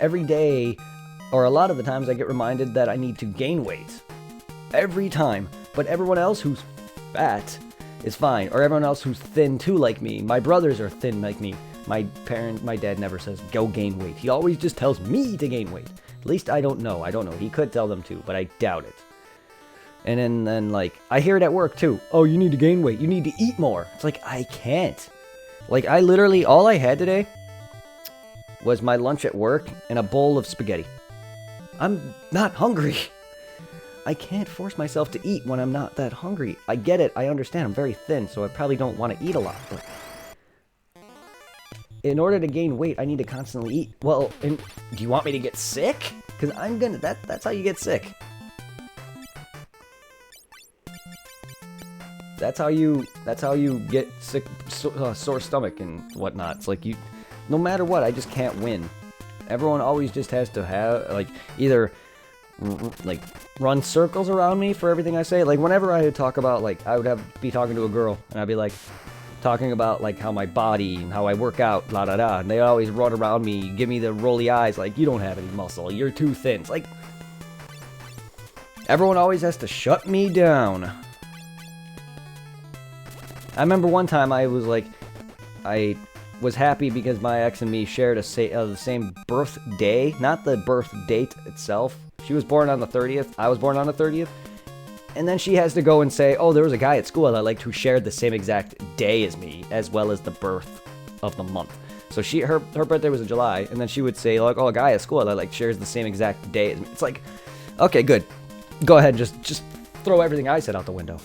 S1: every day, or a lot of the times, I get reminded that I need to gain weight. Every time. But everyone else who's fat is fine, or everyone else who's thin too like me. My brothers are thin like me. My dad never says, go gain weight. He always just tells me to gain weight. At least I don't know. He could tell them to, but I doubt it. And then, like, I hear it at work, too. Oh, you need to gain weight. You need to eat more. It's like, I can't. Like, all I had today was my lunch at work and a bowl of spaghetti. I'm not hungry. I can't force myself to eat when I'm not that hungry. I get it. I understand. I'm very thin, so I probably don't want to eat a lot, but in order to gain weight, I need to constantly eat. Well, do you want me to get sick? Because that's how you get sick. That's how you get sick, sore stomach and whatnot. It's like, no matter what, I just can't win. Everyone always just has to have, like, either, like, run circles around me for everything I say. Like, whenever I talk about, like, I would be talking to a girl, and I'd be like, talking about, like, how my body and how I work out, la da da, and they always run around me, give me the rolly eyes, like, you don't have any muscle, you're too thin. It's like, everyone always has to shut me down. I remember one time I was happy because my ex and me shared the same birthday, not the birth date itself. She was born on the 30th, I was born on the 30th. And then she has to go and say, oh, there was a guy at school I liked who shared the same exact day as me, as well as the birth of the month. So her birthday was in July, and then she would say, like, oh, a guy at school I like shares the same exact day as me. It's like, okay, good. Go ahead, just throw everything I said out the window.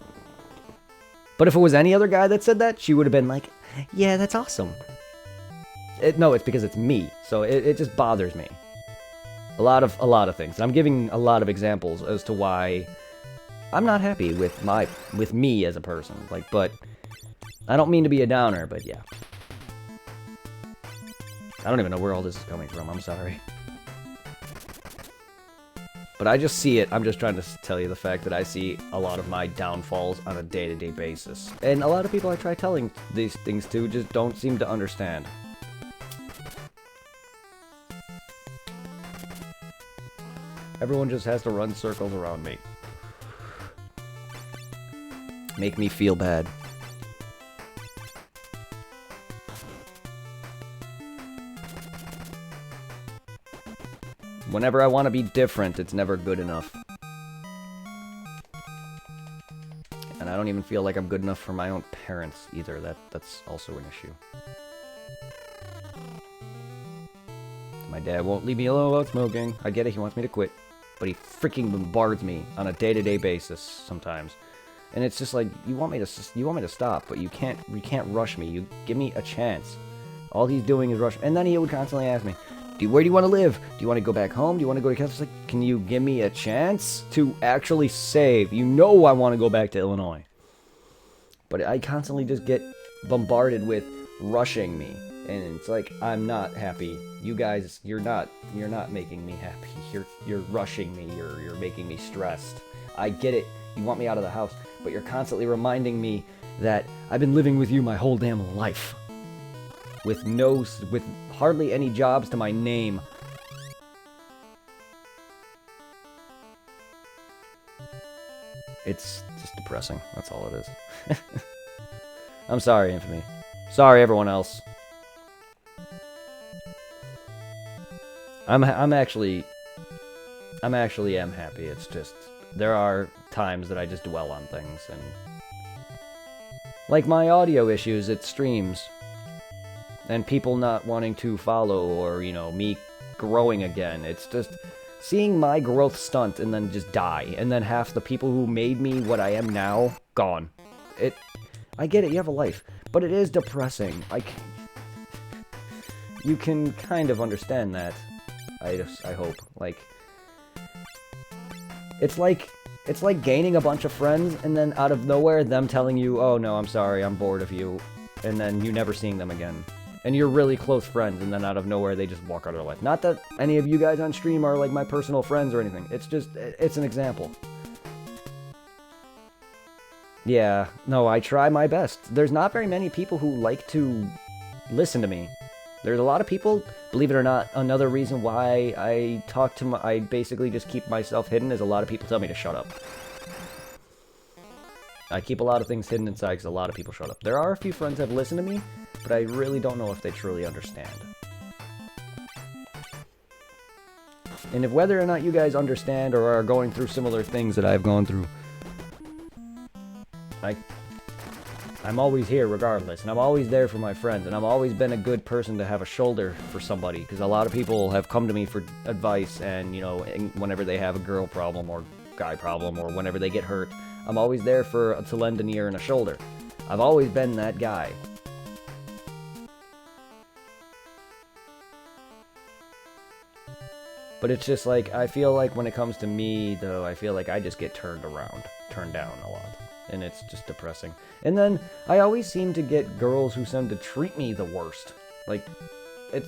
S1: But if it was any other guy that said that, she would have been like, yeah, that's awesome. No, it's because it's me, so it just bothers me. A lot of things. And I'm giving a lot of examples as to why I'm not happy with me as a person. Like, but I don't mean to be a downer, but yeah. I don't even know where all this is coming from. I'm sorry. But I just see it. I'm just trying to tell you the fact that I see a lot of my downfalls on a day-to-day basis. And a lot of people I try telling these things to just don't seem to understand. Everyone just has to run circles around me. Make me feel bad. Whenever I want to be different, it's never good enough. And I don't even feel like I'm good enough for my own parents either. That's also an issue. My dad won't leave me alone about smoking. I get it, he wants me to quit. But he freaking bombards me on a day-to-day basis sometimes. And it's just like, you want me to stop, but you can't rush me. You give me a chance. All he's doing is rush. And then he would constantly ask me, where do you want to live? Do you want to go back home? Do you want to go to Kansas? Like, can you give me a chance to actually save? You know I want to go back to Illinois. But I constantly just get bombarded with rushing me. And it's like, I'm not happy. You guys, you're not making me happy. You're rushing me. You're making me stressed. I get it. You want me out of the house, but you're constantly reminding me that I've been living with you my whole damn life. With hardly any jobs to my name. It's just depressing. That's all it is. I'm sorry, Infamy. Sorry, everyone else. I'm actually happy. It's just there are times that I just dwell on things, and like my audio issues at streams. And people not wanting to follow, or, you know, me growing again. It's just seeing my growth stunt and then just die. And then half the people who made me what I am now, gone. I get it, you have a life. But it is depressing. You can kind of understand that. I hope. Like, it's like gaining a bunch of friends, and then out of nowhere, them telling you, oh no, I'm sorry, I'm bored of you. And then you never seeing them again. And you're really close friends, and then out of nowhere, they just walk out of their life. Not that any of you guys on stream are, like, my personal friends or anything. It's just, it's an example. Yeah, no, I try my best. There's not very many people who like to listen to me. There's a lot of people, believe it or not, another reason why I basically just keep myself hidden is a lot of people tell me to shut up. I keep a lot of things hidden inside because a lot of people shut up. There are a few friends that have listened to me, but I really don't know if they truly understand. And if whether or not you guys understand or are going through similar things that I've gone through, I'm always here regardless, and I'm always there for my friends, and I've always been a good person to have a shoulder for somebody, because a lot of people have come to me for advice, and, you know, whenever they have a girl problem or guy problem, or whenever they get hurt, I'm always there to lend an ear and a shoulder. I've always been that guy. But it's just like, I feel like when it comes to me, though, I feel like I just get turned down a lot. And it's just depressing. And then, I always seem to get girls who seem to treat me the worst. Like,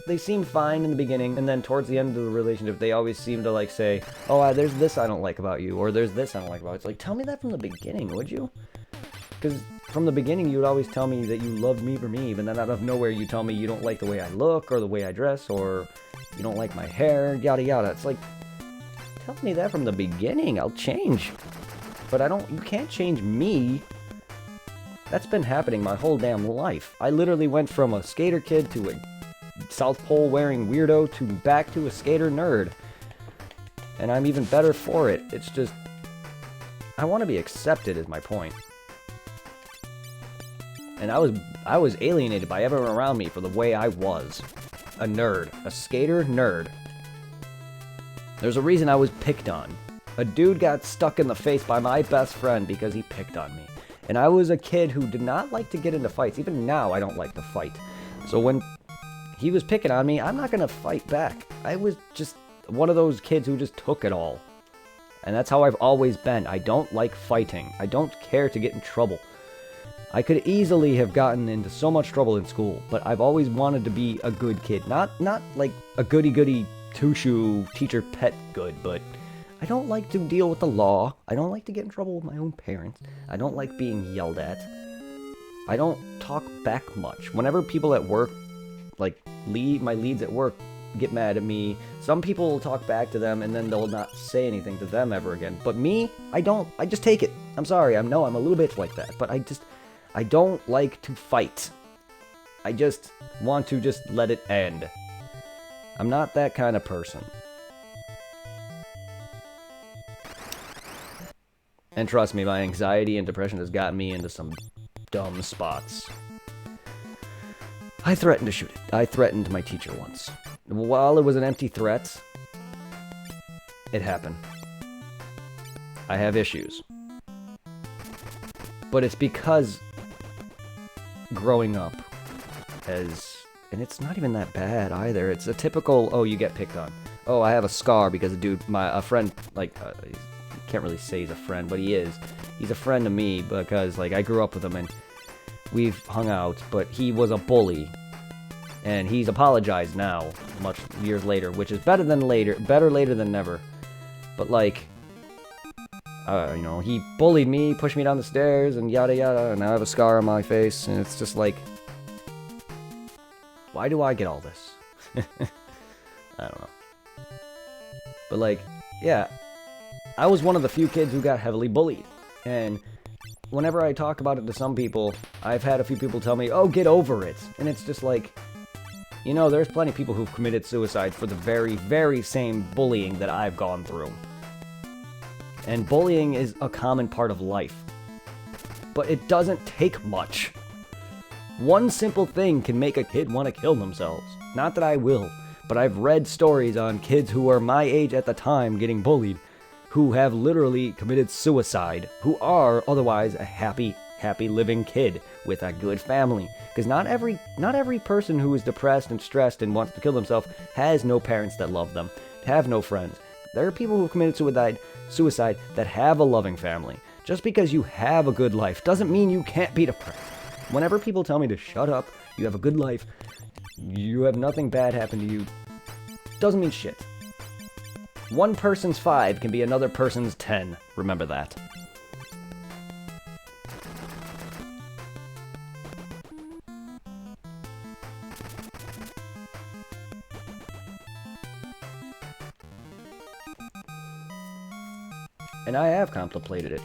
S1: they seem fine in the beginning, and then towards the end of the relationship, they always seem to, like, say, oh, there's this I don't like about you, or there's this I don't like about you. It's like, tell me that from the beginning, would you? Because from the beginning, you would always tell me that you loved me for me, but then out of nowhere, you tell me you don't like the way I look, or the way I dress, or you don't like my hair, yada yada. It's like, tell me that from the beginning, I'll change. But you can't change me. That's been happening my whole damn life. I literally went from a skater kid to a South Pole wearing weirdo to back to a skater nerd. And I'm even better for it. It's just, I want to be accepted is my point. And I was alienated by everyone around me for the way I was. A nerd. A skater nerd. There's a reason I was picked on. A dude got stuck in the face by my best friend because he picked on me. And I was a kid who did not like to get into fights. Even now, I don't like to fight. So when he was picking on me, I'm not going to fight back. I was just one of those kids who just took it all. And that's how I've always been. I don't like fighting. I don't care to get in trouble. I could easily have gotten into so much trouble in school, but I've always wanted to be a good kid. Not like a goody-goody two-shoe teacher pet good, but I don't like to deal with the law. I don't like to get in trouble with my own parents. I don't like being yelled at. I don't talk back much. Whenever people at work, like my leads at work, get mad at me. Some people will talk back to them and then they'll not say anything to them ever again. But me, I don't. I just take it. I'm sorry. I'm a little bit like that. But I don't like to fight. I just want to just let it end. I'm not that kind of person. And trust me, my anxiety and depression has gotten me into some dumb spots. I threatened to shoot it. I threatened my teacher once. While it was an empty threat, it happened. I have issues. But it's because growing up has... And it's not even that bad either. It's a typical, oh, you get picked on. Oh, I have a scar because a friend, like, can't really say he's a friend, but he is. He's a friend to me because, like, I grew up with him and we've hung out, but he was a bully. And he's apologized now, much years later, which is better later than never. But, like, you know, he bullied me, pushed me down the stairs, and yada yada, and now I have a scar on my face, and it's just like, why do I get all this? I don't know. But, like, yeah, I was one of the few kids who got heavily bullied, and whenever I talk about it to some people, I've had a few people tell me, oh, get over it, and it's just like, you know, there's plenty of people who've committed suicide for the very, very same bullying that I've gone through. And bullying is a common part of life. But it doesn't take much. One simple thing can make a kid want to kill themselves. Not that I will, but I've read stories on kids who were my age at the time getting bullied, who have literally committed suicide, who are otherwise a happy living kid with a good family. Because not every person who is depressed and stressed and wants to kill themselves has no parents that love them, have no friends. There are people who have committed suicide that have a loving family. Just because you have a good life doesn't mean you can't be depressed. Whenever people tell me to shut up, you have a good life, you have nothing bad happen to you, doesn't mean shit. One person's 5 can be another person's 10. Remember that. And I have contemplated it.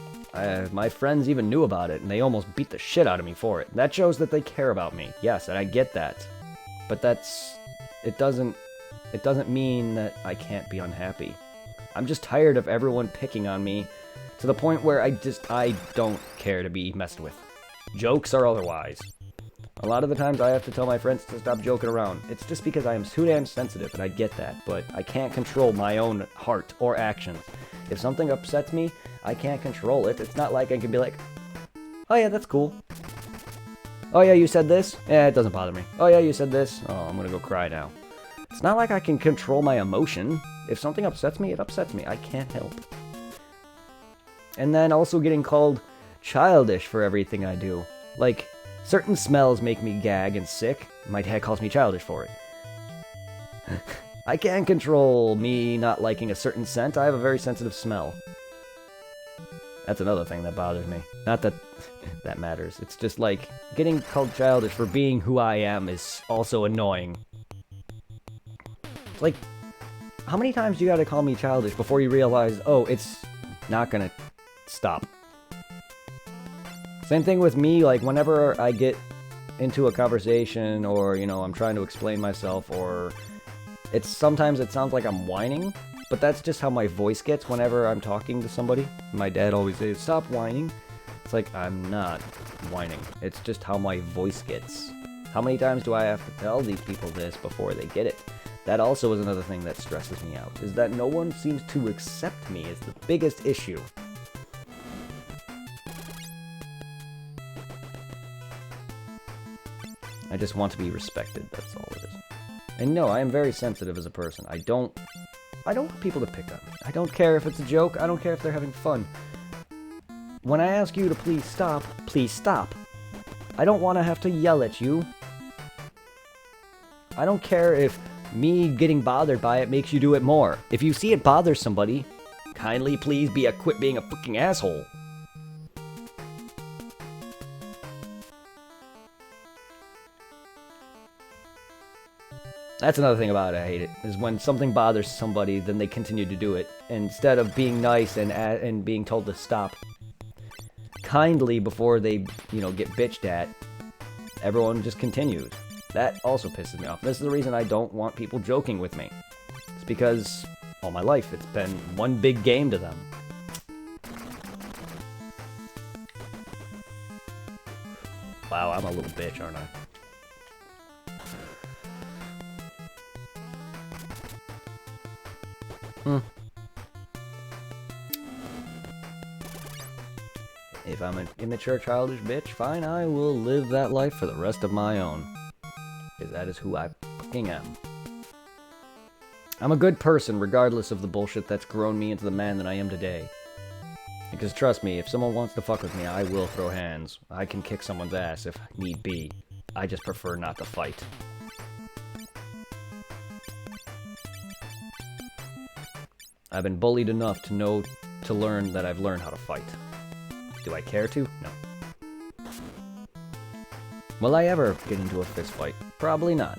S1: My friends even knew about it, and they almost beat the shit out of me for it. That shows that they care about me. Yes, and I get that. But it doesn't mean that I can't be unhappy. I'm just tired of everyone picking on me to the point where I don't care to be messed with. Jokes or otherwise. A lot of the times I have to tell my friends to stop joking around. It's just because I am too damn sensitive, and I get that, but I can't control my own heart or actions. If something upsets me, I can't control it. It's not like I can be like, oh yeah, that's cool. Oh yeah, you said this? Yeah, it doesn't bother me. Oh yeah, you said this? Oh, I'm gonna go cry now. It's not like I can control my emotion. If something upsets me, it upsets me. I can't help. And then also getting called childish for everything I do. Like, certain smells make me gag and sick. My dad calls me childish for it. I can't control me not liking a certain scent. I have a very sensitive smell. That's another thing that bothers me. Not that that matters. It's just like, getting called childish for being who I am is also annoying. It's like, how many times do you gotta call me childish before you realize, oh, it's not gonna stop? Same thing with me, like, whenever I get into a conversation or, you know, I'm trying to explain myself, or sometimes it sounds like I'm whining, but that's just how my voice gets whenever I'm talking to somebody. My dad always says, stop whining. It's like, I'm not whining. It's just how my voice gets. How many times do I have to tell these people this before they get it? That also is another thing that stresses me out, is that no one seems to accept me is the biggest issue. I just want to be respected, that's all it is. And no, I am very sensitive as a person. I don't want people to pick on me. I don't care if it's a joke. I don't care if they're having fun. When I ask you to please stop, please stop. I don't want to have to yell at you. I don't care if me getting bothered by it makes you do it more. If you see it bothers somebody, kindly please quit being a fucking asshole. That's another thing about it, I hate it, is when something bothers somebody, then they continue to do it. Instead of being nice and being told to stop kindly before they, get bitched at, everyone just continues. That also pisses me off. This is the reason I don't want people joking with me. It's because all my life it's been one big game to them. Wow, I'm a little bitch, aren't I? If I'm an immature, childish bitch, fine, I will live that life for the rest of my own. Because that is who I fucking am. I'm a good person, regardless of the bullshit that's grown me into the man that I am today. Because trust me, if someone wants to fuck with me, I will throw hands. I can kick someone's ass if need be. I just prefer not to fight. I've been bullied enough to learn that I've learned how to fight. Do I care to? No. Will I ever get into a fist fight? Probably not.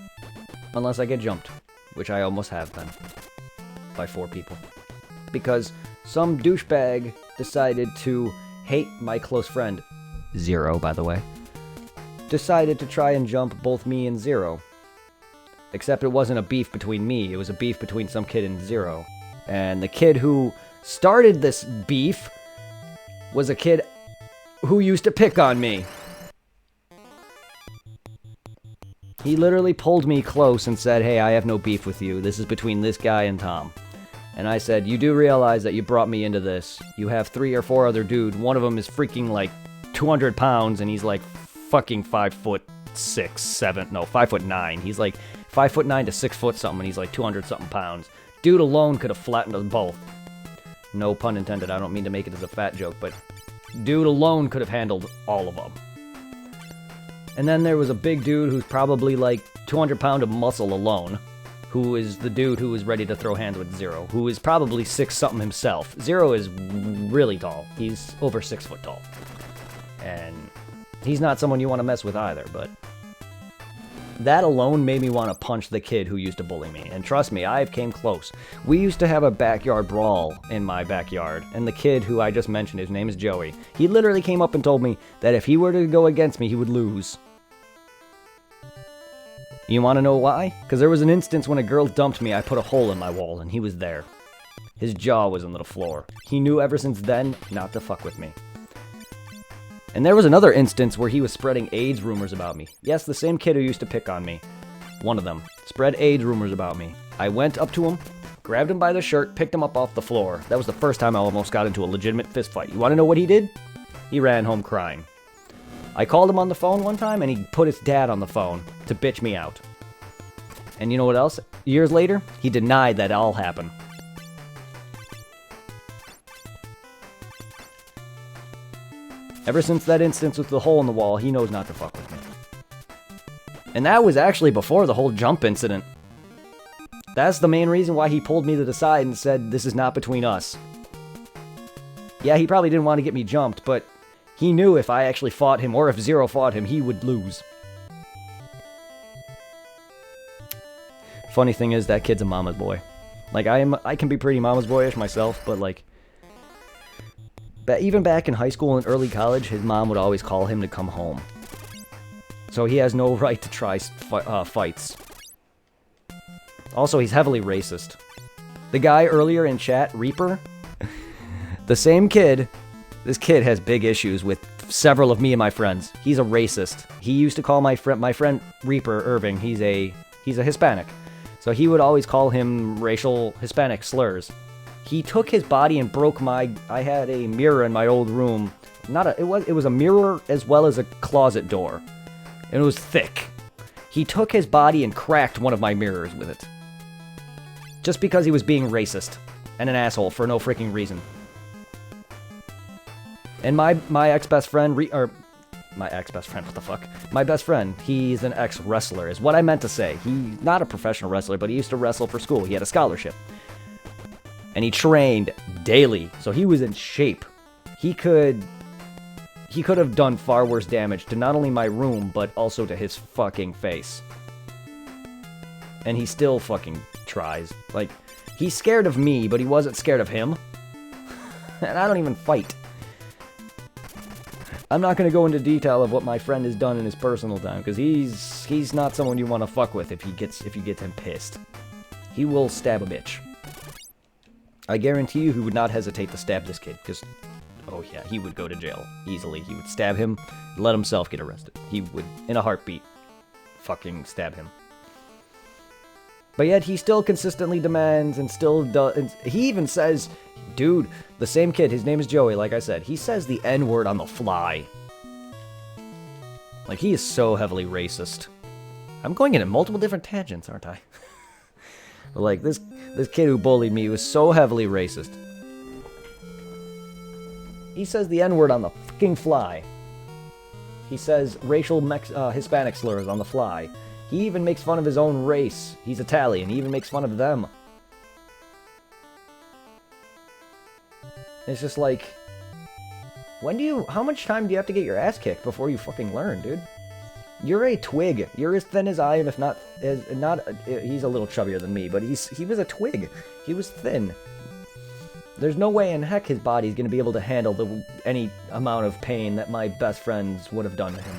S1: Unless I get jumped, which I almost have been. By 4 people. Because some douchebag decided to hate my close friend, Zero, by the way, decided to try and jump both me and Zero. Except it wasn't a beef between me, it was a beef between some kid and Zero. And the kid who started this beef was a kid who used to pick on me. He literally pulled me close and said, hey, I have no beef with you. This is between this guy and Tom. And I said, you do realize that you brought me into this. You have 3 or 4 other dudes. One of them is freaking like 200 pounds and he's like fucking 5'6", 7, no, 5'9". He's like 5'9" to 6 foot something and he's like 200 something pounds. Dude alone could have flattened us both. No pun intended, I don't mean to make it as a fat joke, but dude alone could have handled all of them. And then there was a big dude who's probably like 200 pound of muscle alone, who is the dude who is ready to throw hands with Zero, who is probably 6 something himself. Zero is really tall. He's over 6 foot tall. And he's not someone you want to mess with either, but that alone made me want to punch the kid who used to bully me. And trust me, I came close. We used to have a backyard brawl in my backyard, and the kid who I just mentioned, his name is Joey, he literally came up and told me that if he were to go against me, he would lose. You want to know why? Because there was an instance when a girl dumped me, I put a hole in my wall, and he was there. His jaw was into the floor. He knew ever since then not to fuck with me. And there was another instance where he was spreading AIDS rumors about me. Yes, the same kid who used to pick on me. One of them. Spread AIDS rumors about me. I went up to him, grabbed him by the shirt, picked him up off the floor. That was the first time I almost got into a legitimate fist fight. You want to know what he did? He ran home crying. I called him on the phone one time, and he put his dad on the phone to bitch me out. And you know what else? Years later, he denied that all happened. Ever since that instance with the hole in the wall, he knows not to fuck with me. And that was actually before the whole jump incident. That's the main reason why he pulled me to the side and said, this is not between us. Yeah, he probably didn't want to get me jumped, but he knew if I actually fought him, or if Zero fought him, he would lose. Funny thing is, that kid's a mama's boy. Like, I can be pretty mama's boyish myself, but like, even back in high school and early college, his mom would always call him to come home. So he has no right to try fights. Also, he's heavily racist. The guy earlier in chat, Reaper, the same kid, this kid has big issues with several of me and my friends. He's a racist. He used to call my friend Reaper Irving, he's a Hispanic. So he would always call him racial Hispanic slurs. He took his body and broke I had a mirror in my old room. It was a mirror as well as a closet door. And it was thick. He took his body and cracked one of my mirrors with it. Just because he was being racist and an asshole for no freaking reason. And my ex-best friend, my ex-best friend, what the fuck? My best friend, he's an ex-wrestler, is what I meant to say. He's not a professional wrestler, but he used to wrestle for school. He had a scholarship. And he trained daily, so he was in shape. He could have done far worse damage to not only my room, but also to his fucking face. And he still fucking tries. Like, he's scared of me, but he wasn't scared of him. And I don't even fight. I'm not going to go into detail of what my friend has done in his personal time, because he's not someone you want to fuck with if you get him pissed. He will stab a bitch. I guarantee you he would not hesitate to stab this kid, because, oh yeah, he would go to jail easily. He would stab him, let himself get arrested. He would, in a heartbeat, fucking stab him. But yet he still consistently demands and still does. He even says, dude, the same kid, his name is Joey, like I said, he says the N-word on the fly. Like, he is so heavily racist. I'm going into multiple different tangents, aren't I? But like, this kid who bullied me was so heavily racist. He says the N-word on the fucking fly. He says racial Hispanic slurs on the fly. He even makes fun of his own race. He's Italian. He even makes fun of them. It's just like, how much time do you have to get your ass kicked before you fucking learn, dude? You're a twig. You're as thin as I am, if not, he's a little chubbier than me, but he was a twig. He was thin. There's no way in heck his body's gonna be able to handle any amount of pain that my best friends would have done to him.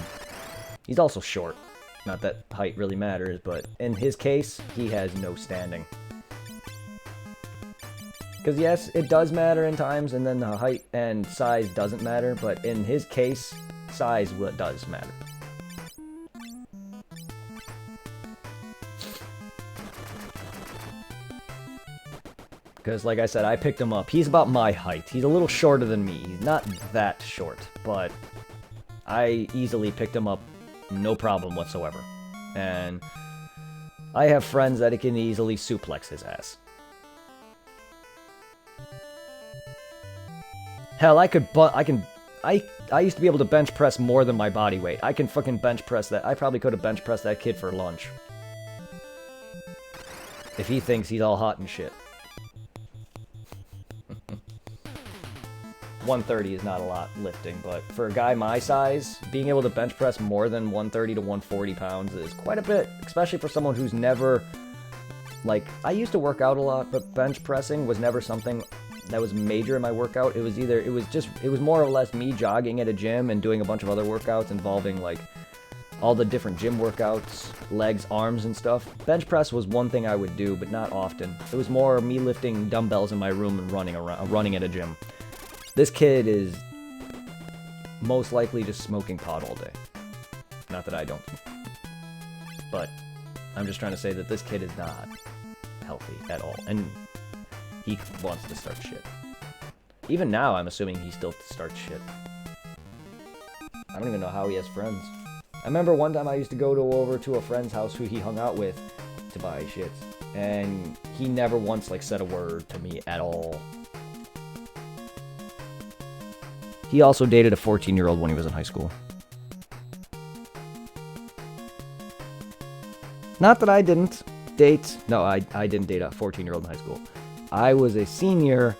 S1: He's also short. Not that height really matters, but in his case, he has no standing. Because yes, it does matter in times, and then the height and size doesn't matter, but in his case, size does matter. Because, like I said, I picked him up. He's about my height. He's a little shorter than me. He's not that short, but I easily picked him up, no problem whatsoever. And I have friends that can easily suplex his ass. Hell, I used to be able to bench press more than my body weight. I can fucking bench press that. I probably could have bench pressed that kid for lunch. If he thinks he's all hot and shit. 130 is not a lot lifting, but for a guy my size, being able to bench press more than 130 to 140 pounds is quite a bit, especially for someone who's never, like, I used to work out a lot, but bench pressing was never something that was major in my workout. It was more or less me jogging at a gym and doing a bunch of other workouts involving, like, all the different gym workouts, legs, arms, and stuff. Bench press was one thing I would do, but not often. It was more me lifting dumbbells in my room and running at a gym. This kid is most likely just smoking pot all day. Not that I don't. But I'm just trying to say that this kid is not healthy at all. And he wants to start shit. Even now, I'm assuming he still starts shit. I don't even know how he has friends. I remember one time I used to go over to a friend's house who he hung out with to buy shit. And he never once, like, said a word to me at all. He also dated a 14-year-old when he was in high school. Not that I didn't date. No, I didn't date a 14-year-old in high school. I was a senior.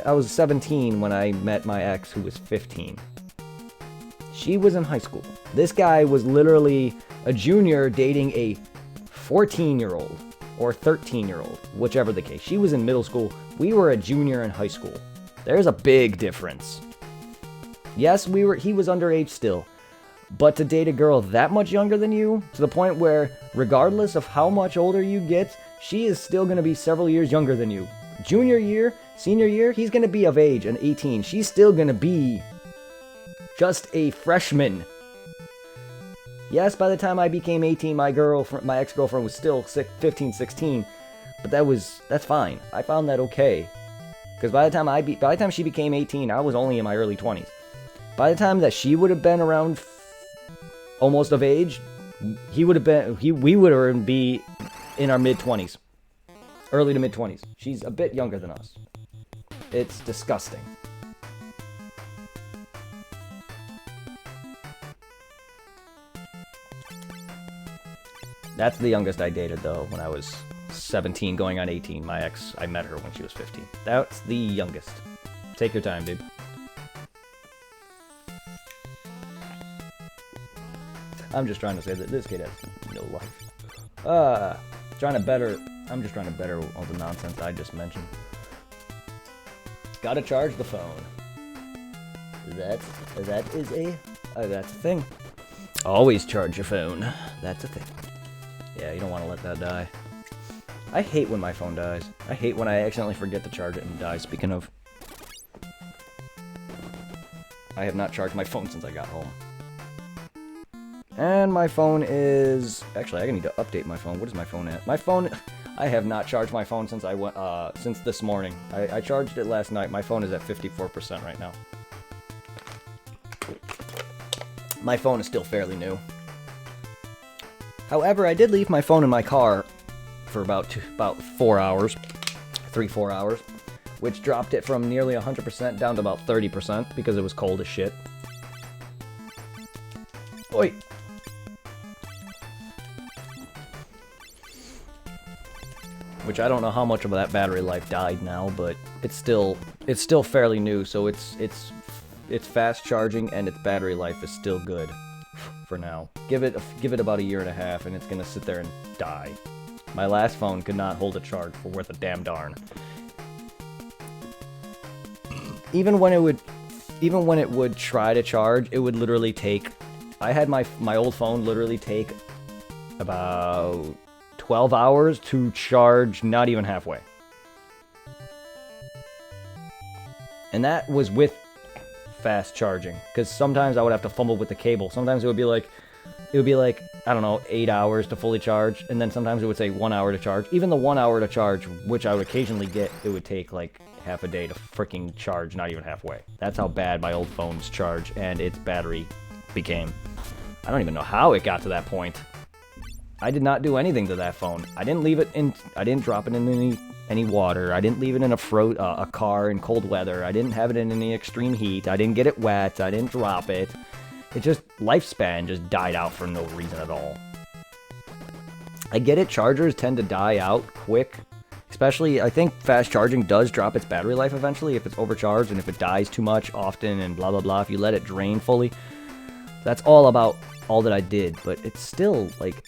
S1: I was 17 when I met my ex, who was 15. She was in high school. This guy was literally a junior dating a 14-year-old or 13-year-old, whichever the case. She was in middle school. We were a junior in high school. There's a big difference. Yes, he was underage still, but to date a girl that much younger than you, to the point where, regardless of how much older you get, she is still going to be several years younger than you. Junior year, senior year, he's going to be of age and 18. She's still going to be just a freshman. Yes, by the time I became 18, my ex-girlfriend was still 15, 16, but that's fine. I found that okay. Because by the time she became 18, I was only in my early 20s. By the time that she would have been around almost of age, we would be in our mid-20s. Early to mid-20s. She's a bit younger than us. It's disgusting. That's the youngest I dated, though, when I was 17 going on 18. My ex, I met her when she was 15. That's the youngest. Take your time, dude. I'm just trying to say that this kid has no life. Trying to better. I'm just trying to better all the nonsense I just mentioned. Gotta charge the phone. That's a thing. Always charge your phone. That's a thing. Yeah, you don't want to let that die. I hate when my phone dies. I hate when I accidentally forget to charge it and die. Speaking of, I have not charged my phone since I got home. And my phone is... Actually, I need to update my phone. What is my phone at? My phone... I have not charged my phone since since this morning. I charged it last night. My phone is at 54% right now. My phone is still fairly new. However, I did leave my phone in my car for about 4 hours. 3-4 hours. Which dropped it from nearly 100% down to about 30% because it was cold as shit. Oi! Which I don't know how much of that battery life died now, but it's still fairly new, so it's fast charging and its battery life is still good for now. Give it about a year and a half, and it's gonna sit there and die. My last phone could not hold a charge for worth a damn darn. Even when it would try to charge, it would literally take. I had my old phone literally take about 12 hours to charge, not even halfway. And that was with fast charging, because sometimes I would have to fumble with the cable. Sometimes it would be like, I don't know, 8 hours to fully charge, and then sometimes it would say 1 hour to charge. Even the 1 hour to charge, which I would occasionally get, it would take like half a day to freaking charge, not even halfway. That's how bad my old phone's charge and its battery became. I don't even know how it got to that point. I did not do anything to that phone. I didn't leave it in. I didn't drop it in any water. I didn't leave it in a car in cold weather. I didn't have it in any extreme heat. I didn't get it wet. I didn't drop it. It just lifespan just died out for no reason at all. I get it. Chargers tend to die out quick. Especially, I think fast charging does drop its battery life eventually if it's overcharged and if it dies too much often and blah blah blah. If you let it drain fully, that's all that I did. But it's still like.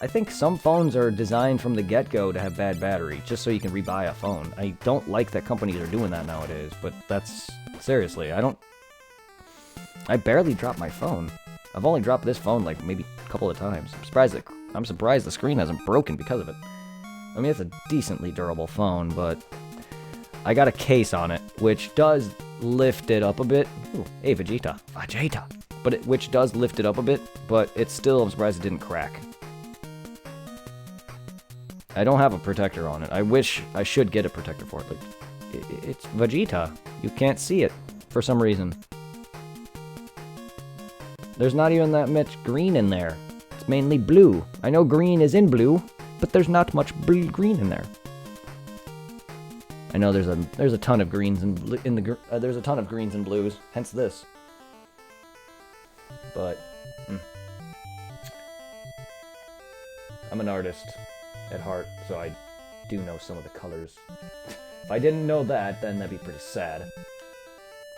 S1: I think some phones are designed from the get-go to have bad battery, just so you can rebuy a phone. I don't like that companies are doing that nowadays, but that's... Seriously, I barely drop my phone. I've only dropped this phone, like, maybe a couple of times. I'm surprised the screen hasn't broken because of it. I mean, it's a decently durable phone, but... I got a case on it, which does lift it up a bit. Ooh, hey, Vegeta. Vegeta! Which does lift it up a bit, but it's still... I'm surprised it didn't crack. I don't have a protector on it. I wish I should get a protector for it, but it's Vegeta. You can't see it for some reason. There's not even that much green in there. It's mainly blue. I know green is in blue, but there's not much green in there. I know there's a ton of greens there's a ton of greens and blues. Hence this. But I'm an artist at heart, so I do know some of the colors. If I didn't know that, then that'd be pretty sad.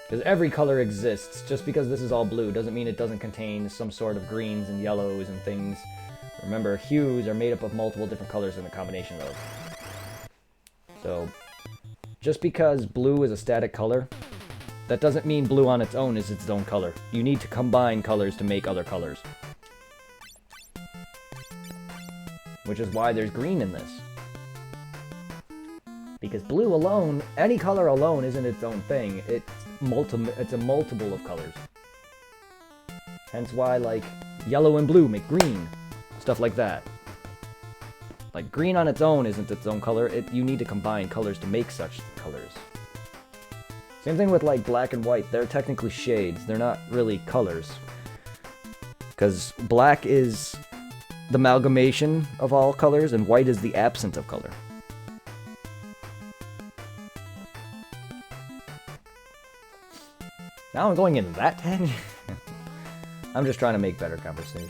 S1: Because every color exists. Just because this is all blue doesn't mean it doesn't contain some sort of greens and yellows and things. Remember, hues are made up of multiple different colors in a combination of those. So, just because blue is a static color, that doesn't mean blue on its own is its own color. You need to combine colors to make other colors. Which is why there's green in this. Because blue alone, any color alone isn't its own thing. It's a multiple of colors. Hence why, like, yellow and blue make green. Stuff like that. Like, green on its own isn't its own color. You need to combine colors to make such colors. Same thing with, like, black and white. They're technically shades. They're not really colors. Because black is the amalgamation of all colors, and white is the absence of color. Now I'm going in that tangent. I'm just trying to make better conversation.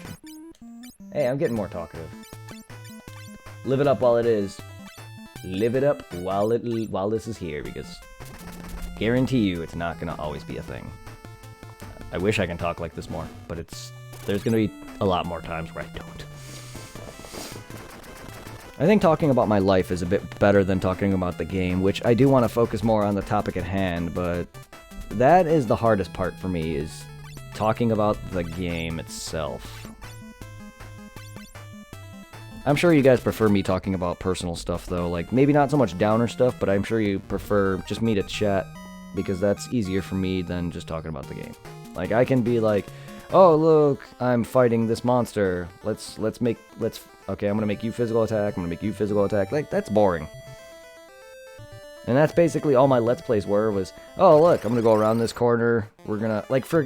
S1: Hey, I'm getting more talkative. Live it up while it is. Live it up while this is here, because guarantee you it's not gonna always be a thing. I wish I can talk like this more, but there's gonna be a lot more times where I don't. I think talking about my life is a bit better than talking about the game, which I do want to focus more on the topic at hand, but that is the hardest part for me, is talking about the game itself. I'm sure you guys prefer me talking about personal stuff, though. Like, maybe not so much downer stuff, but I'm sure you prefer just me to chat, because that's easier for me than just talking about the game. Like, I can be like, oh, look, I'm fighting this monster. Okay, I'm gonna make you physical attack, I'm gonna make you physical attack. Like, that's boring. And that's basically all my Let's Plays were, was, oh, look, I'm gonna go around this corner, we're gonna, like, for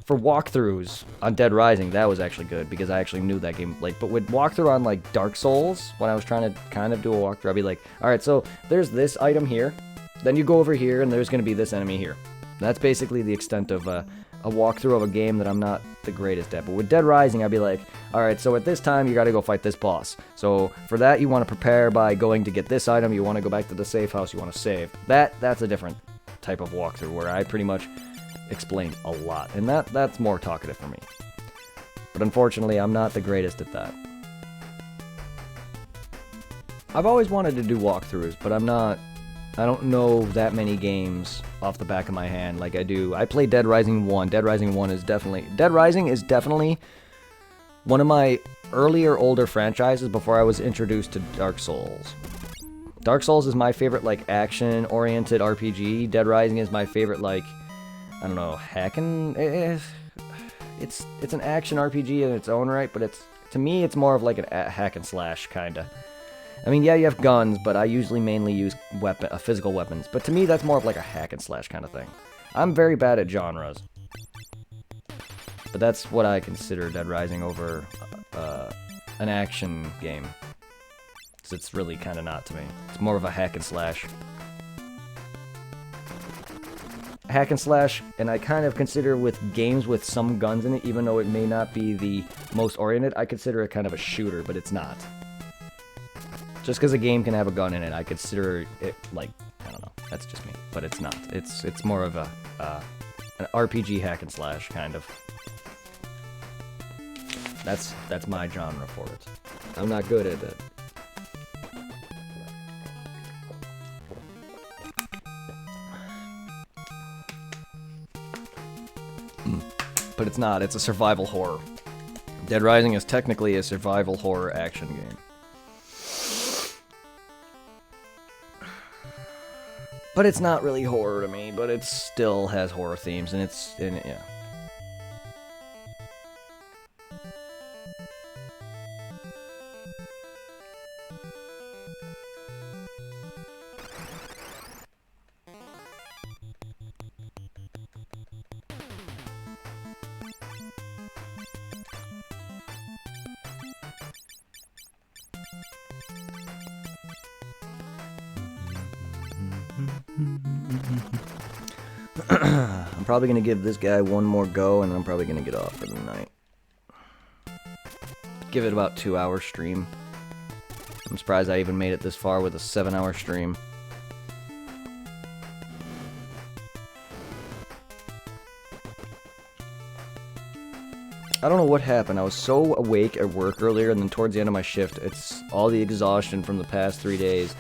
S1: walkthroughs on Dead Rising, that was actually good, because I actually knew that game, like, but with walkthrough on, like, Dark Souls, when I was trying to kind of do a walkthrough, I'd be like, alright, so there's this item here, then you go over here, and there's gonna be this enemy here. That's basically the extent of a walkthrough of a game that I'm not the greatest at. But with Dead Rising, I'd be like, alright, so at this time, you gotta go fight this boss. So for that, you want to prepare by going to get this item, you want to go back to the safe house, you want to save. That's a different type of walkthrough, where I pretty much explain a lot. And that's more talkative for me. But unfortunately, I'm not the greatest at that. I've always wanted to do walkthroughs, but I don't know that many games off the back of my hand like I do. I played Dead Rising 1. Dead Rising is definitely one of my older franchises before I was introduced to Dark Souls. Dark Souls is my favorite, like, action-oriented RPG. Dead Rising is my favorite, like, I don't know, it's an action RPG in its own right, but to me, it's more of like a hack and slash, kinda. I mean, yeah, you have guns, but I usually mainly use physical weapons. But to me, that's more of like a hack and slash kind of thing. I'm very bad at genres. But that's what I consider Dead Rising over an action game. Because it's really kind of not to me. It's more of a hack and slash. Hack and slash, and I kind of consider with games with some guns in it, even though it may not be the most oriented, I consider it kind of a shooter, but it's not. Just because a game can have a gun in it, I consider it, like, I don't know, that's just me. But it's not. It's more of an RPG hack and slash, kind of. That's my genre for it. I'm not good at it. But it's not. It's a survival horror. Dead Rising is technically a survival horror action game. But it's not really horror to me, but it still has horror themes, and yeah. I'm probably going to give this guy one more go, and then I'm probably going to get off for the night. Give it about 2-hour stream. I'm surprised I even made it this far with a 7-hour stream. I don't know what happened. I was so awake at work earlier, and then towards the end of my shift, it's all the exhaustion from the past 3 days.